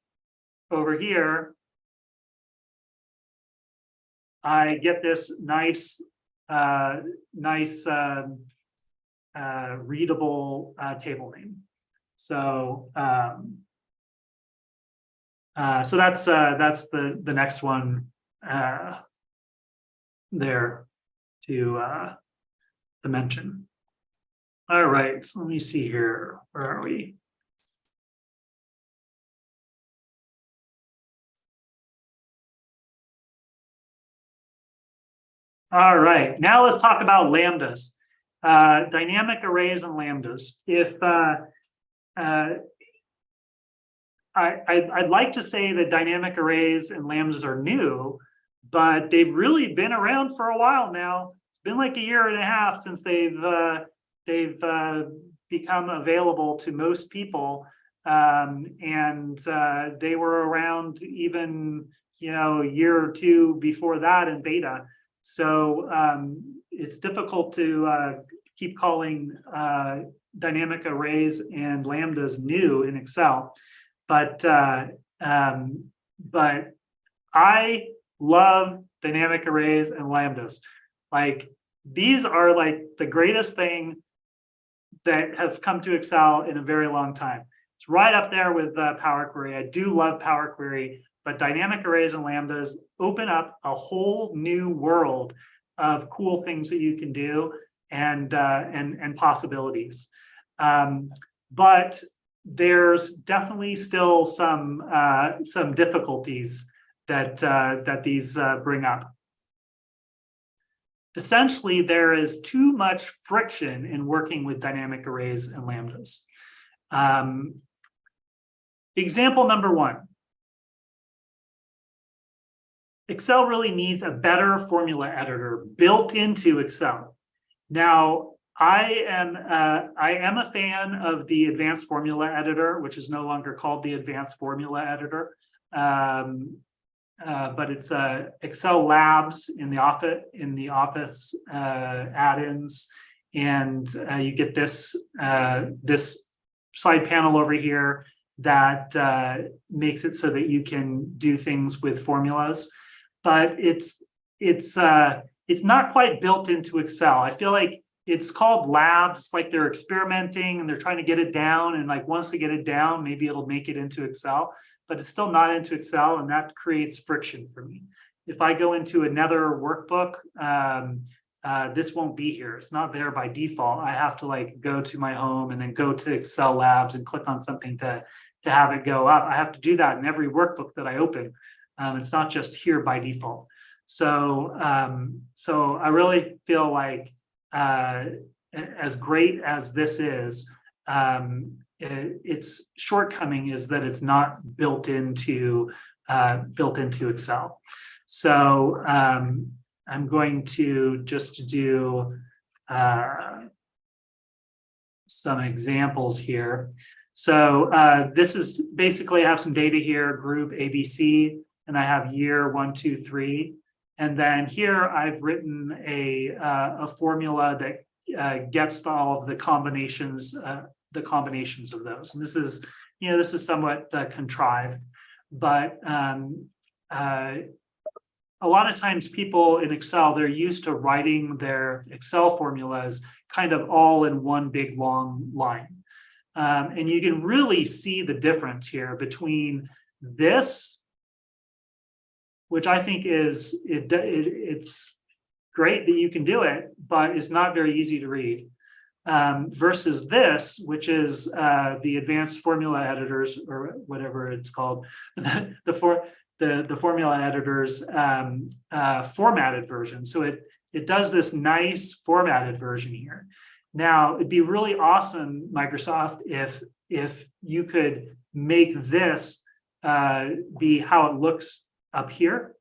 over here, I get this nice, readable table name. So, so that's the next one there to mention. All right, so let me see here. Where are we? All right, now let's talk about lambdas, dynamic arrays and lambdas. If I'd like to say that dynamic arrays and lambdas are new, but they've really been around for a while now. It's been like 1.5 years since they've become available to most people, and they were around even a year or two before that in beta. So it's difficult to keep calling dynamic arrays and lambdas new in Excel, but I love dynamic arrays and lambdas. Like, these are like the greatest thing that have come to Excel in a very long time. It's right up there with Power Query. I do love Power Query, but dynamic arrays and lambdas open up a whole new world of cool things that you can do and possibilities. But there's definitely still some difficulties that these bring up. Essentially, there is too much friction in working with dynamic arrays and lambdas. Example number one. Excel really needs a better formula editor built into Excel. Now, I am a fan of the advanced formula editor, which is no longer called the advanced formula editor. But it's Excel Labs in the Office add-ins, and you get this this side panel over here that makes it so that you can do things with formulas. But it's not quite built into Excel. I feel like it's called Labs. It's like they're experimenting and they're trying to get it down, and like once they get it down, maybe it'll make it into Excel. But it's still not into Excel, and that creates friction for me. If I go into another workbook, this won't be here. It's not there by default. I have to like go to my home and then go to Excel Labs and click on something to have it go up. I have to do that in every workbook that I open. It's not just here by default. So I really feel like as great as this is, its shortcoming is that it's not built into Excel. So I'm going to just do some examples here. So this is basically, I have some data here, group ABC, and I have year 1, 2, 3. And then here I've written a formula that gets to all of the combinations of those. And this is somewhat contrived, but a lot of times people in Excel, they're used to writing their Excel formulas kind of all in one big long line. And you can really see the difference here between this, which I think is, it's great that you can do it, but it's not very easy to read. Versus this, which is the advanced formula editors, or whatever it's called, the formula editors formatted version. So it does this nice formatted version here. Now, it'd be really awesome, Microsoft, if you could make this be how it looks up here.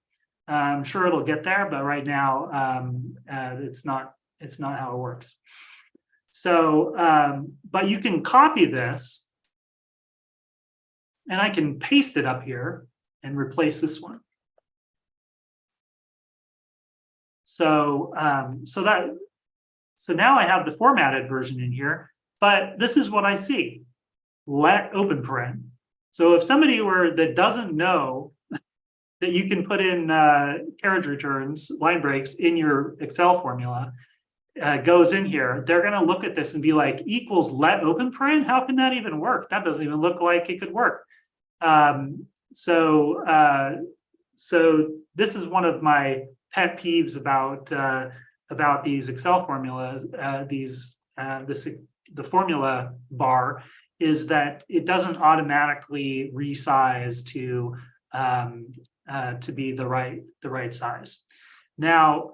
I'm sure it'll get there, but right now it's not how it works. So, but you can copy this, and I can paste it up here and replace this one. So, so now I have the formatted version in here, but this is what I see. Let open paren. So if somebody that doesn't know that you can put in carriage returns, line breaks in your Excel formula, goes in here, they're going to look at this and be like, equals let open paren? How can that even work? That doesn't even look like it could work. So this is one of my pet peeves about these Excel formulas. The formula bar is that it doesn't automatically resize to be the right size. Now,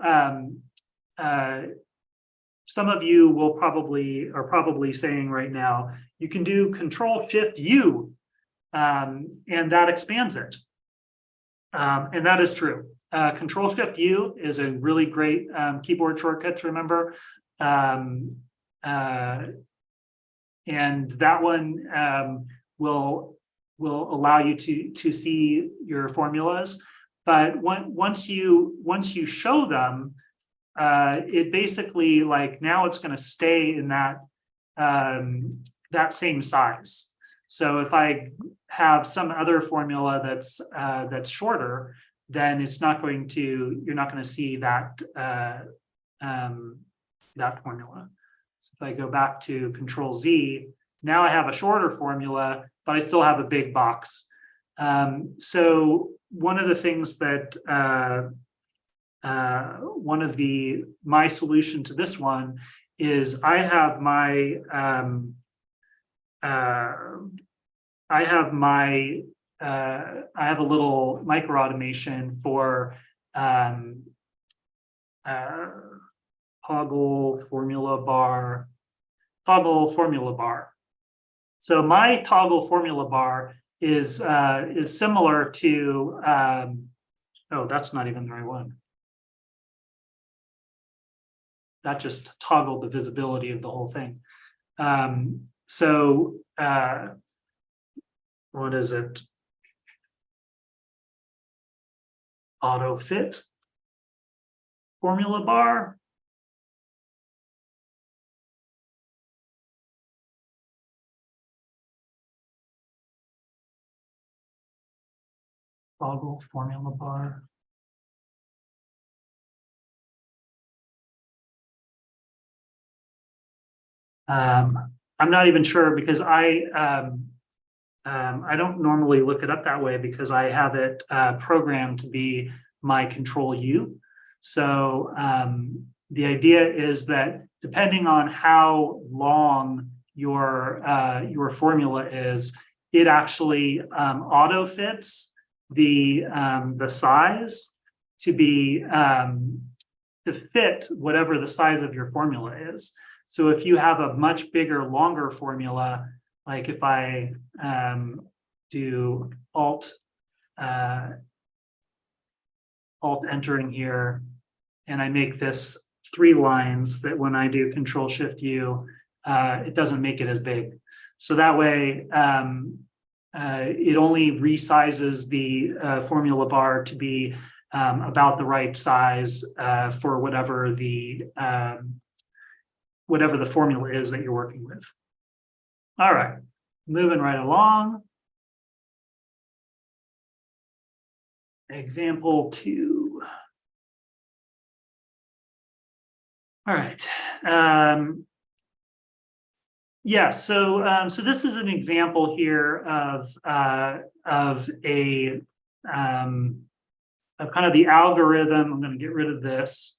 some of you are probably saying right now, you can do Control-Shift-U, and that expands it. And that is true. Control-Shift-U is a really great keyboard shortcut to remember. And that one will allow you to see your formulas. But once you show them, it basically, like, now it's going to stay in that same size. So if I have some other formula that's shorter, then you're not going to see that that formula. So if I go back to Control Z, now I have a shorter formula, but I still have a big box. So one of the things that my solution to this one is I have a little microautomation for toggle formula bar. So my toggle formula bar is similar to oh, that's not even the right one. That just toggled the visibility of the whole thing. What is it? Auto fit formula bar. Toggle formula bar. I'm not even sure because I don't normally look it up that way because I have it programmed to be my control U. So the idea is that depending on how long your formula is, it actually auto fits the size to be to fit whatever the size of your formula is. So if you have a much bigger, longer formula, like if I do Alt Enter in here, and I make this 3 lines, that when I do Control Shift U, it doesn't make it as big. So that way, it only resizes the formula bar to be about the right size for whatever the formula is that you're working with. All right, moving right along. Example 2. All right. Yeah, so this is an example here of kind of the algorithm. I'm going to get rid of this.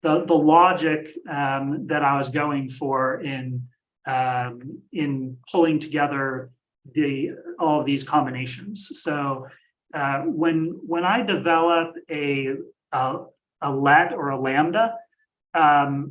The logic that I was going for in pulling together all of these combinations. So when I develop a let or a lambda, I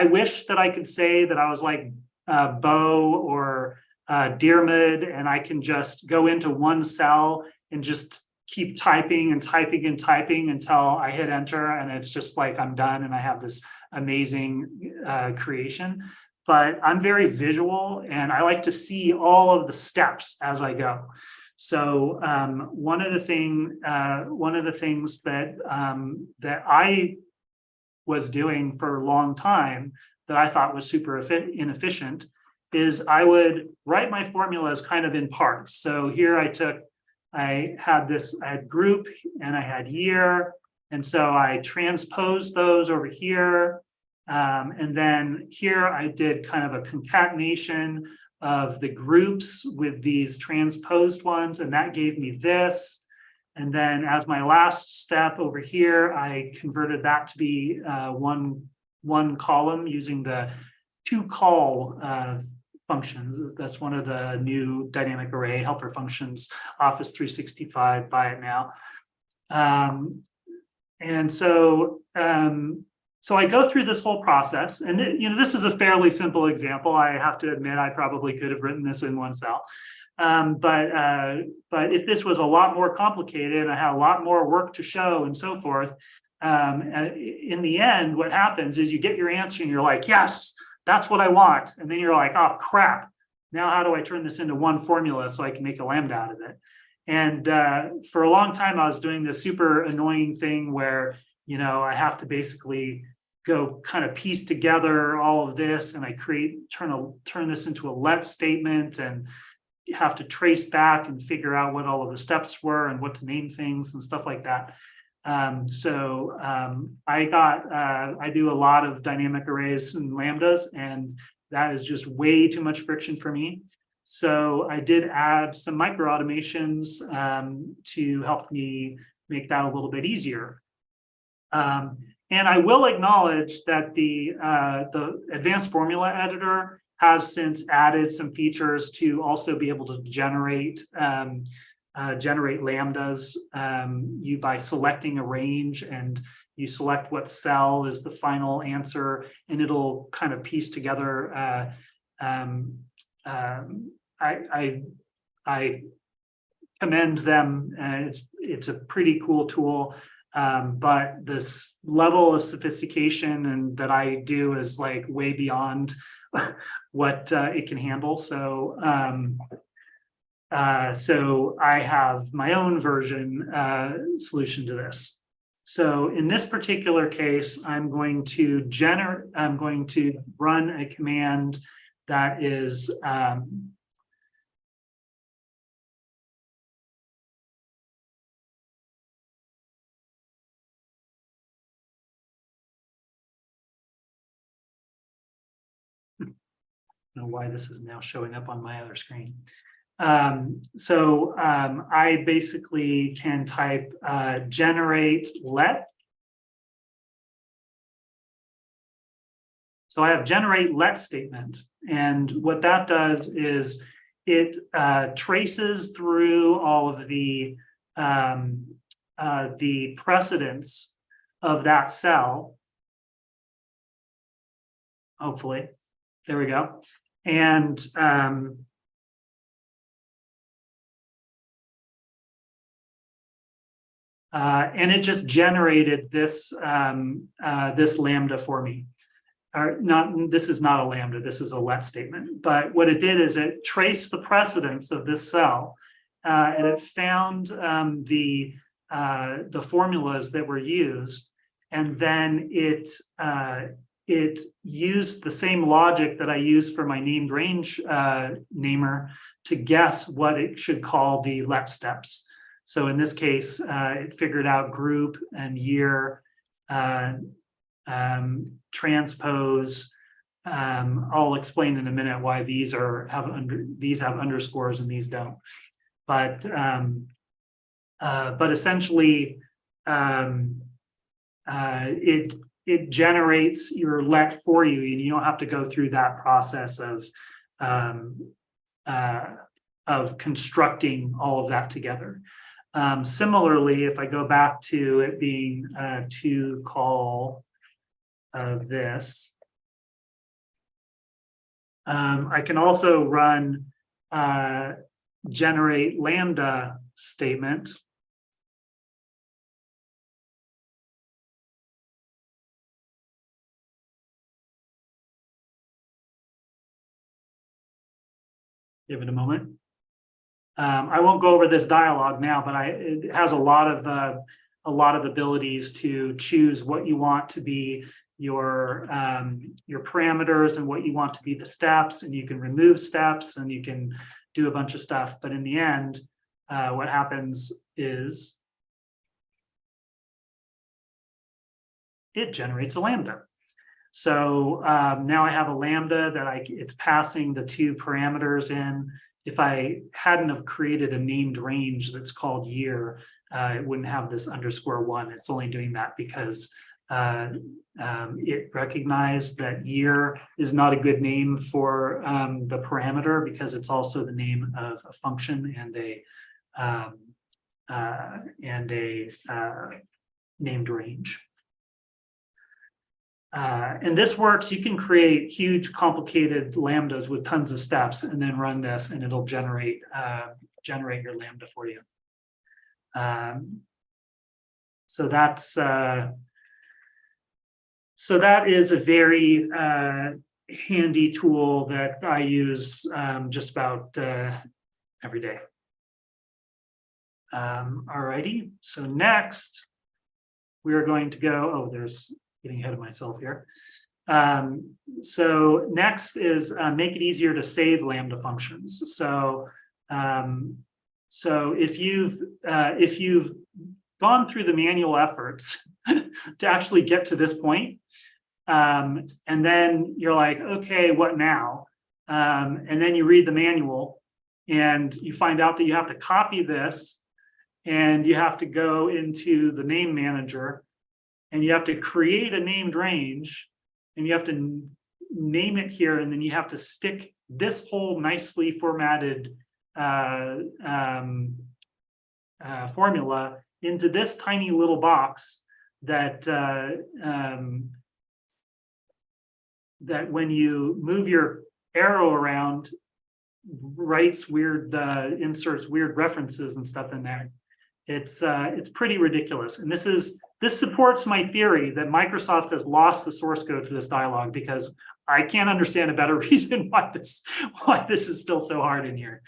wish that I could say that I was like Bo or Diarmid, and I can just go into one cell and just keep typing and typing and typing until I hit enter, and it's just like I'm done and I have this amazing creation. But I'm very visual and I like to see all of the steps as I go. So one of the things that I was doing for a long time that I thought was super inefficient is I would write my formulas kind of in parts. So here I had group and I had year. And so I transposed those over here. And then here I did kind of a concatenation of the groups with these transposed ones, and that gave me this. And then as my last step over here, I converted that to be one column using the toCall functions. That's one of the new dynamic array helper functions, Office 365, buy it now. And so I go through this whole process, and this is a fairly simple example. I have to admit, I probably could have written this in one cell. But if this was a lot more complicated and I had a lot more work to show and so forth, in the end, what happens is you get your answer and you're like, yes, that's what I want. And then you're like, oh, crap. Now, how do I turn this into one formula so I can make a lambda out of it? And for a long time, I was doing this super annoying thing where, I have to basically go kind of piece together all of this, and I turn this into a let statement, and you have to trace back and figure out what all of the steps were and what to name things and stuff like that. I do a lot of dynamic arrays and lambdas, and that is just way too much friction for me. So I did add some microautomations to help me make that a little bit easier. And I will acknowledge that the advanced formula editor has since added some features to also be able to generate lambdas by selecting a range, and you select what cell is the final answer, and it'll kind of piece together. I commend them, and it's a pretty cool tool. But this level of sophistication and that I do is like way beyond what it can handle. So so I have my own version solution to this. So in this particular case, I'm going to run a command that is I don't know why this is now showing up on my other screen. I basically can type generate let. So I have generate let statement, and what that does is it traces through all of the precedence of that cell. Hopefully, there we go. And it just generated this this lambda for me. Or not, this is not a lambda, this is a let statement. But what it did is it traced the precedence of this cell, and it found the formulas that were used, and then it used the same logic that I used for my named range namer to guess what it should call the let steps. So in this case, it figured out group and year, transpose. I'll explain in a minute why these have underscores and these don't. But essentially, it generates your let for you, and you don't have to go through that process of constructing all of that together. Similarly, if I go back to it being to call this, I can also run generate lambda statement. Give it a moment. I won't go over this dialogue now, but it has a lot of abilities to choose what you want to be your parameters and what you want to be the steps, and you can remove steps and you can do a bunch of stuff. But in the end, what happens is it generates a lambda. So now I have a lambda that it's passing the two parameters in. If I hadn't have created a named range that's called year, it wouldn't have this _1. It's only doing that because it recognized that year is not a good name for the parameter, because it's also the name of a function and a named range. And this works. You can create huge, complicated lambdas with tons of steps, and then run this, and it'll generate your lambda for you. So that is a very handy tool that I use just about every day. Alrighty. So next, we are going to go. Oh, there's. Getting ahead of myself here. So next is make it easier to save lambda functions. So if you've gone through the manual efforts to actually get to this point, and then you're like, okay, what now? And then you read the manual and you find out that you have to copy this and you have to go into the name manager and you have to create a named range and you have to name it here. And then you have to stick this whole nicely formatted formula into this tiny little box that that when you move your arrow around, writes weird, inserts weird references and stuff in there. It's pretty ridiculous. And this supports my theory that Microsoft has lost the source code for this dialogue, because I can't understand a better reason why this is still so hard in here.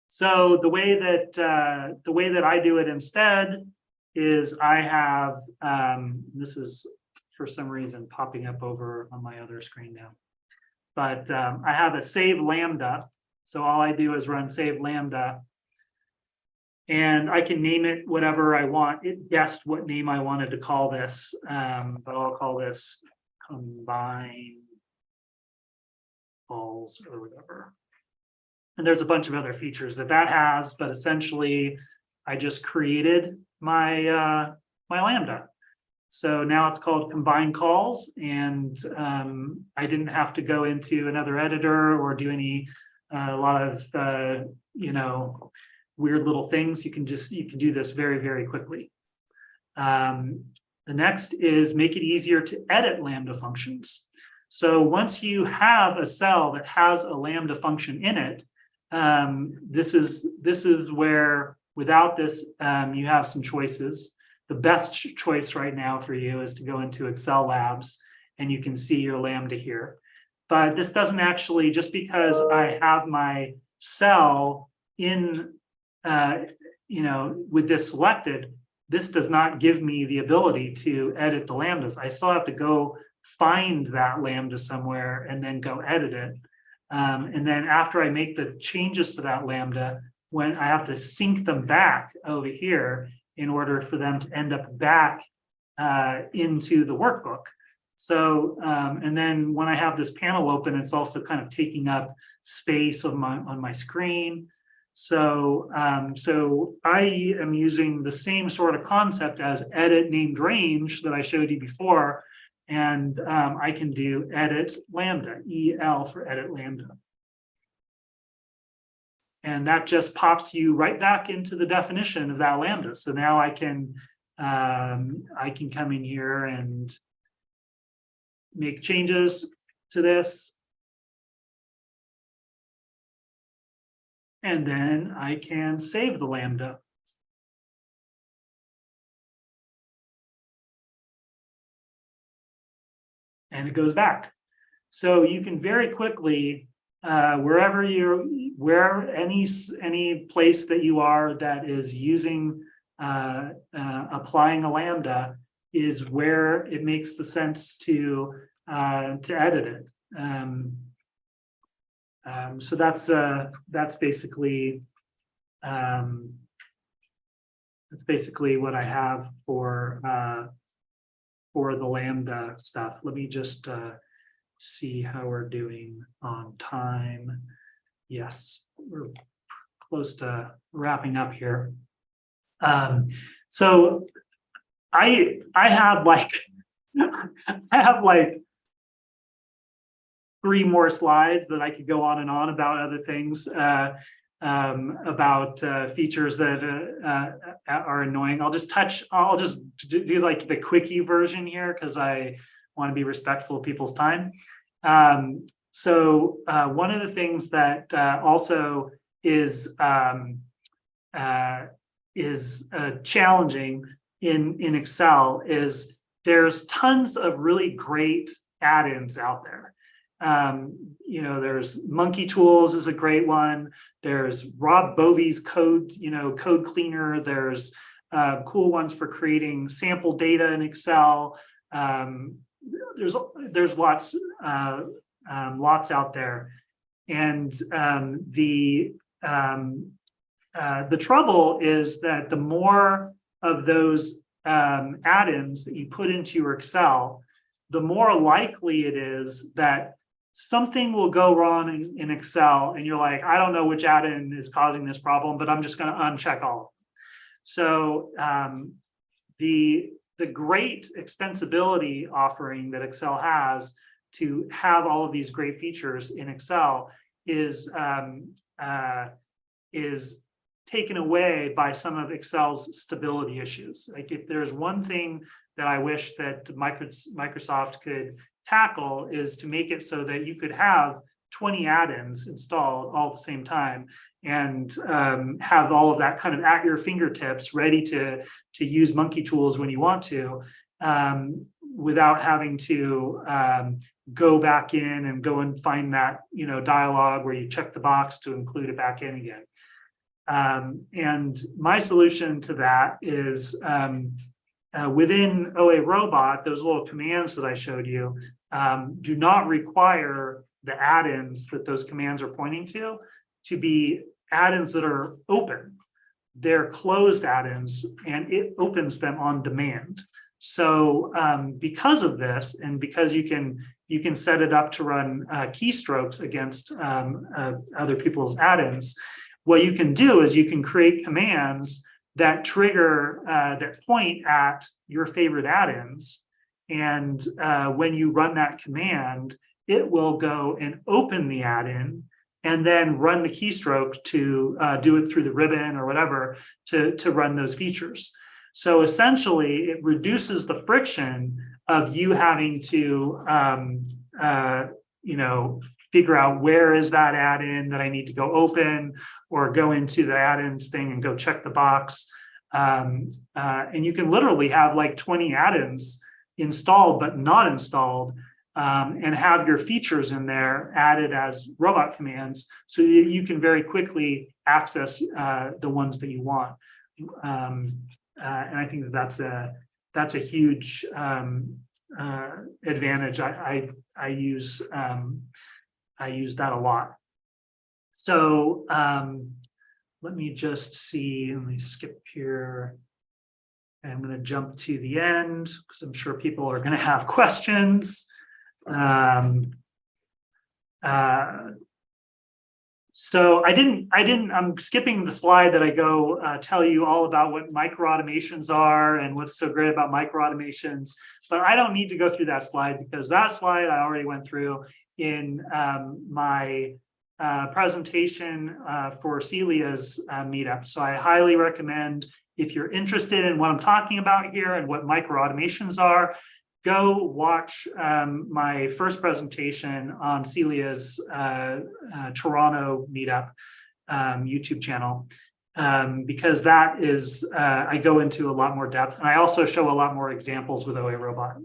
So the way that I do it instead is I have this is for some reason popping up over on my other screen now, but I have a save lambda. So all I do is run save lambda, and I can name it whatever I want. It guessed what name I wanted to call this, but I'll call this combine calls or whatever. And there's a bunch of other features that has, but essentially I just created my my lambda. So now it's called combine calls, and I didn't have to go into another editor or do a lot of you know, weird little things. You can do this very, very quickly. The next is make it easier to edit lambda functions. So once you have a cell that has a lambda function in it, this is where without this you have some choices. The best choice right now for you is to go into Excel Labs and you can see your lambda here. But this doesn't actually, just because I have my cell in you know, with this selected, this does not give me the ability to edit the lambdas. I still have to go find that lambda somewhere and then go edit it. And then after I make the changes to that lambda, when I have to sync them back over here in order for them to end up back into the workbook. So, and then when I have this panel open, it's also kind of taking up space on my screen. So, so I am using the same sort of concept as edit named range that I showed you before. And I can do edit lambda, EL for edit lambda. And that just pops you right back into the definition of that lambda. So now I can come in here and make changes to this. And then I can save the lambda. And it goes back. So you can very quickly, where any place that you are that is using applying a lambda is where it makes the sense to edit it. So that's basically what I have for the lambda stuff. Let me just see how we're doing on time. Yes, we're close to wrapping up here. So I have like I have 3 more slides that I could go on and on about other things, about features that are annoying. I'll just do like the quickie version here because I want to be respectful of people's time. So one of the things that also is challenging in Excel is there's tons of really great add-ins out there. You know, there's Monkey Tools is a great one. There's Rob Bovey's code cleaner. There's cool ones for creating sample data in Excel. There's lots out there, and the trouble is that the more of those add-ins that you put into your Excel, the more likely it is that something will go wrong in Excel, and you're like, I don't know which add-in is causing this problem, but I'm just going to uncheck all of them. So the great extensibility offering that Excel has to have all of these great features in Excel is taken away by some of Excel's stability issues. Like, if there's one thing that I wish that Microsoft could tackle, is to make it so that you could have 20 add-ins installed all at the same time, and have all of that kind of at your fingertips, ready to use monkey tools when you want to, without having to go back in and go and find that dialogue where you check the box to include it back in again. And my solution to that is within OA Robot, those little commands that I showed you do not require the add-ins that those commands are pointing to be add-ins that are open. They're closed add-ins, and it opens them on demand. So because of this, and because you can set it up to run keystrokes against other people's add-ins, what you can do is you can create commands that trigger, that point at your favorite add-ins. And when you run that command, it will go and open the add-in and then run the keystroke to do it through the ribbon or whatever to run those features. So essentially, it reduces the friction of you having to, figure out where is that add-in that I need to go open, or go into the add-ins thing and go check the box. And you can literally have like 20 add-ins installed but not installed, and have your features in there added as robot commands, so that you can very quickly access the ones that you want. And I think that's a huge advantage. I use that a lot. So let me just see. Let me skip here. I'm going to jump to the end because I'm sure people are going to have questions. So I'm skipping the slide that I go tell you all about what microautomations are and what's so great about microautomations, but I don't need to go through that slide, because that slide I already went through in my presentation for Celia's meetup. So I highly recommend, if you're interested in what I'm talking about here and what microautomations are, go watch my first presentation on Celia's Toronto meetup YouTube channel, because that is, I go into a lot more depth, and I also show a lot more examples with OA Robot.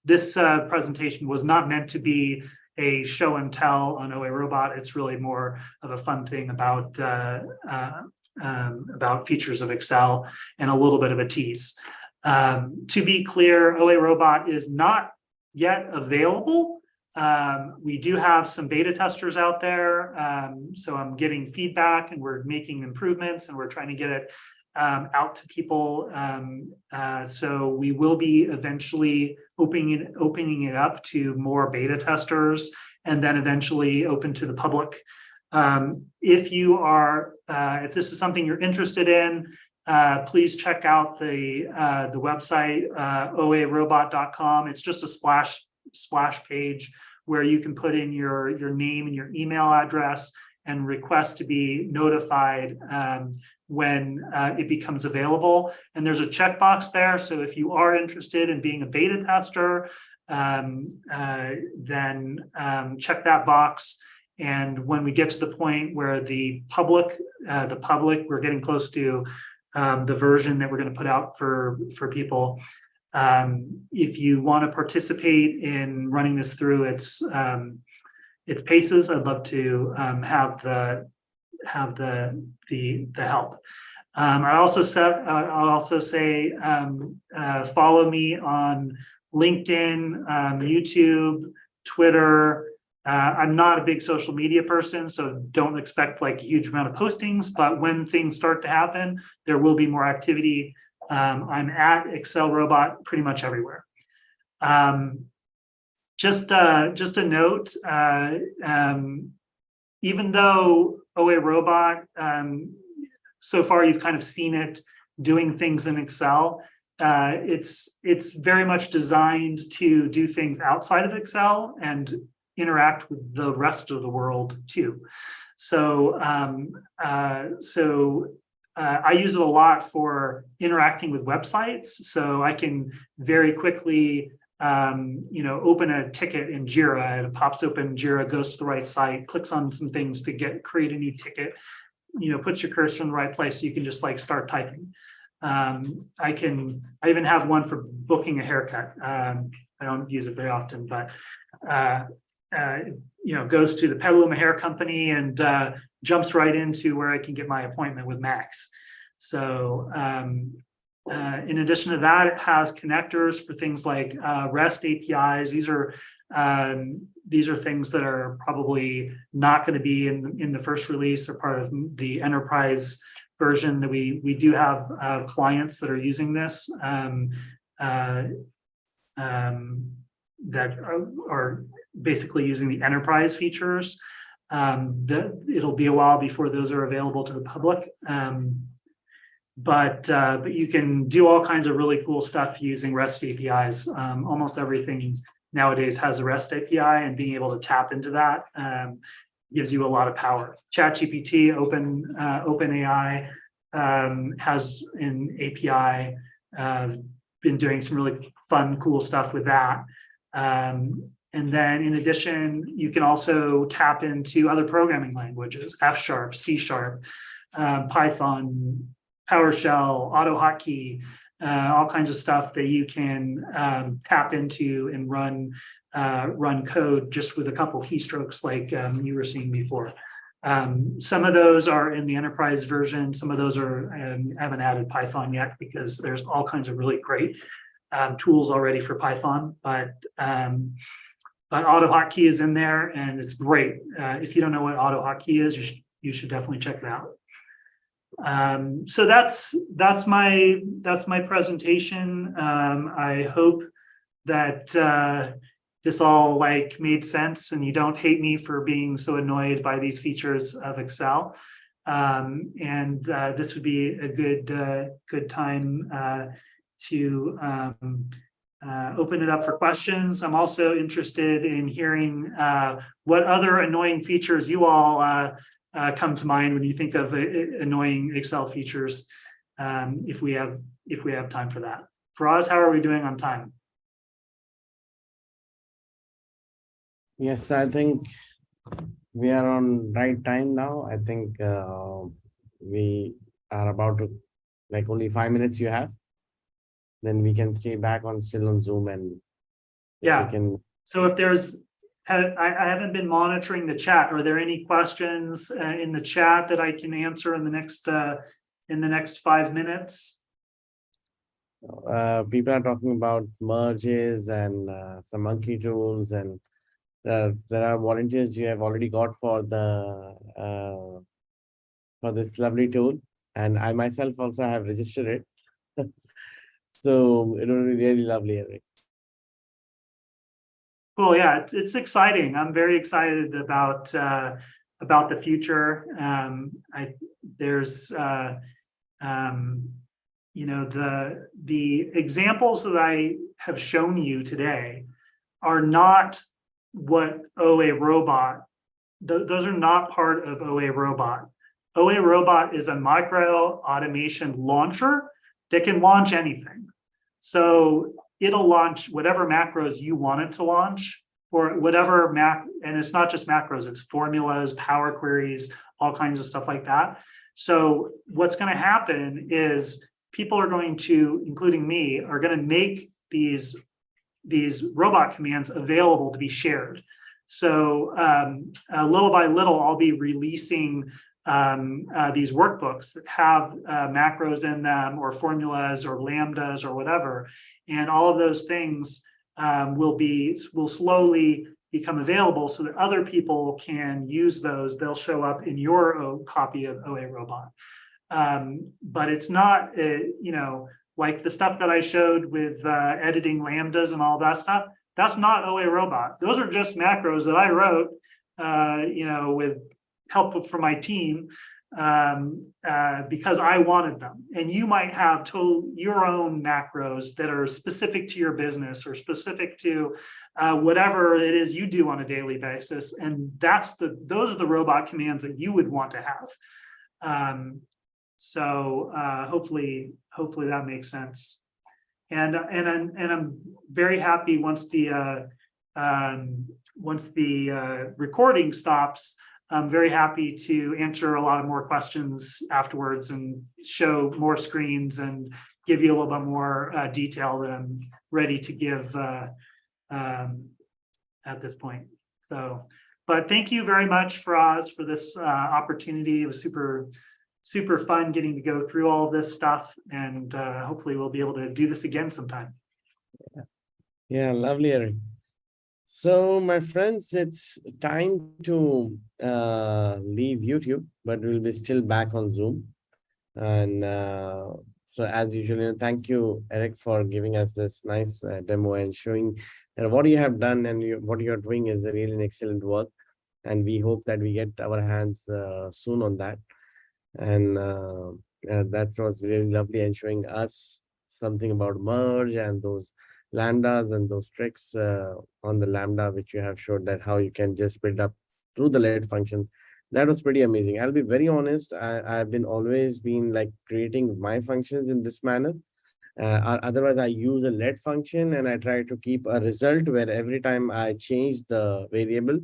This presentation was not meant to be a show and tell on OA Robot. It's really more of a fun thing about features of Excel and a little bit of a tease. To be clear, OA Robot is not yet available. We do have some beta testers out there. So I'm getting feedback, and we're making improvements, and we're trying to get it out to people. So we will be eventually opening it up to more beta testers, and then eventually open to the public. If this is something you're interested in, please check out the website, oarobot.com. It's just a splash page where you can put in your name and your email address and request to be notified when it becomes available. And there's a checkbox there. So if you are interested in being a beta tester, then check that box. And when we get to the point where the public, we're getting close to the version that we're going to put out for people. If you want to participate in running this through its paces, I'd love to have the help. I'll also say follow me on LinkedIn, YouTube, Twitter. I'm not a big social media person, so don't expect like a huge amount of postings, but when things start to happen, there will be more activity. I'm at Excel Robot pretty much everywhere. Just a note, even though OA Robot, so far you've kind of seen it doing things in Excel, it's very much designed to do things outside of Excel and interact with the rest of the world too. So, I use it a lot for interacting with websites, so I can very quickly open a ticket in Jira, and it pops open Jira, goes to the right site, clicks on some things to create a new ticket, puts your cursor in the right place so you can just like start typing. I even have one for booking a haircut. I don't use it very often, but goes to the Petaluma Hair Company and jumps right into where I can get my appointment with Max. So in addition to that, it has connectors for things like REST APIs. These are things that are probably not going to be in the first release or part of the enterprise version. That we do have clients that are using this that are basically using the enterprise features. It'll be a while before those are available to the public. But you can do all kinds of really cool stuff using REST APIs. Almost everything nowadays has a REST API, and being able to tap into that gives you a lot of power. ChatGPT, OpenAI has an API, been doing some really fun, cool stuff with that. And then in addition, you can also tap into other programming languages, F#, C#, Python, PowerShell, AutoHotkey, all kinds of stuff that you can tap into and run code just with a couple keystrokes, like you were seeing before. Some of those are in the enterprise version. Some of those are haven't added Python yet, because there's all kinds of really great tools already for Python. But AutoHotkey is in there, and it's great. If you don't know what AutoHotkey is, you should definitely check it out. So that's my presentation. I hope that this all made sense, and you don't hate me for being so annoyed by these features of Excel. And this would be a good time to open it up for questions. I'm also interested in hearing what other annoying features you all come to mind when you think of annoying Excel features, if we have time for that. Faraz, how are we doing on time? Yes, I think we are on right time now. I think we are about to, only 5 minutes you have. Then we can stay back still on Zoom, and yeah. we can. So if there's, I haven't been monitoring the chat. Are there any questions in the chat that I can answer in the next 5 minutes? People are talking about merges and some monkey tools, and there are volunteers you have already got for this lovely tool, and I myself also have registered it. So it will be really lovely, Eric. Cool. Yeah, it's exciting. I'm very excited about the future. There's the examples that I have shown you today are not what OA Robot. Those are not part of OA Robot. OA Robot is a micro-automation launcher that can launch anything. So it'll launch whatever macros you want it to launch, or whatever and it's not just macros, it's formulas, power queries, all kinds of stuff like that. So what's going to happen is people are going to, including me, are going to make these robot commands available to be shared. So little by little, I'll be releasing these workbooks that have macros in them, or formulas, or lambdas, or whatever, and all of those things will slowly become available so that other people can use those. They'll show up in your copy of OA Robot, but it's not like the stuff that I showed with editing lambdas and all that stuff, that's not OA robot. Those are just macros that I wrote, with help from my team, because I wanted them. And you might have your own macros that are specific to your business or specific to whatever it is you do on a daily basis. And those are the robot commands that you would want to have. So hopefully that makes sense. And I'm very happy once the recording stops. I'm very happy to answer a lot of more questions afterwards and show more screens and give you a little bit more detail that I'm ready to give at this point. So, but thank you very much, Faraz, for this opportunity. It was super fun getting to go through all of this stuff, and hopefully we'll be able to do this again sometime. Yeah, lovely, Eric. So, my friends, it's time to leave YouTube, but we'll be still back on Zoom. And so, as usual, thank you, Eric, for giving us this nice demo and showing that what you have done and what you're doing is really an excellent work. And we hope that we get our hands soon on that. And that was really lovely and showing us something about merge and those lambdas and those tricks on the lambda, which you have showed that how you can just build up through the let function. That was pretty amazing. I'll be very honest. I've been always been like creating my functions in this manner. Otherwise, I use a let function and I try to keep a result where every time I change the variable.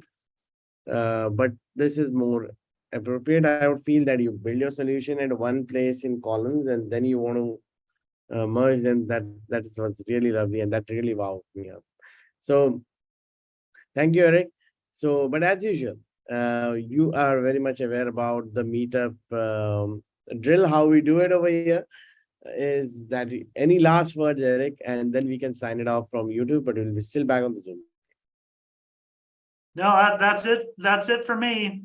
But this is more appropriate. I would feel that you build your solution at one place in columns and then you want to merge, and that is what's really lovely, and that really wowed me up. So thank you, Eric. So, but as usual, you are very much aware about the meetup drill. How we do it over here is that any last words, Eric, and then we can sign it off from YouTube, but we'll be still back on the Zoom. No, that's it. That's it for me.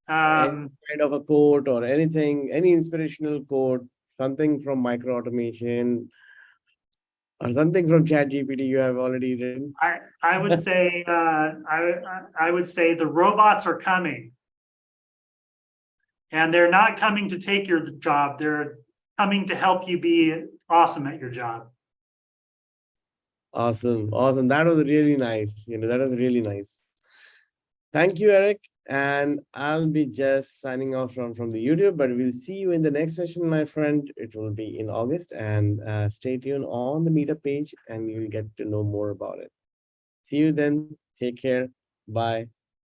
Any kind of a quote or anything, any inspirational quote, something from Microautomation or something from ChatGPT you have already written. I would say I would say the robots are coming, and they're not coming to take your job. They're coming to help you be awesome at your job. Awesome. That was really nice. That was really nice. Thank you, Eric. And I'll be just signing off from the YouTube, but we'll see you in the next session, my friend. It will be in August, and stay tuned on the meetup page and you'll get to know more about it. See you then. Take care. Bye.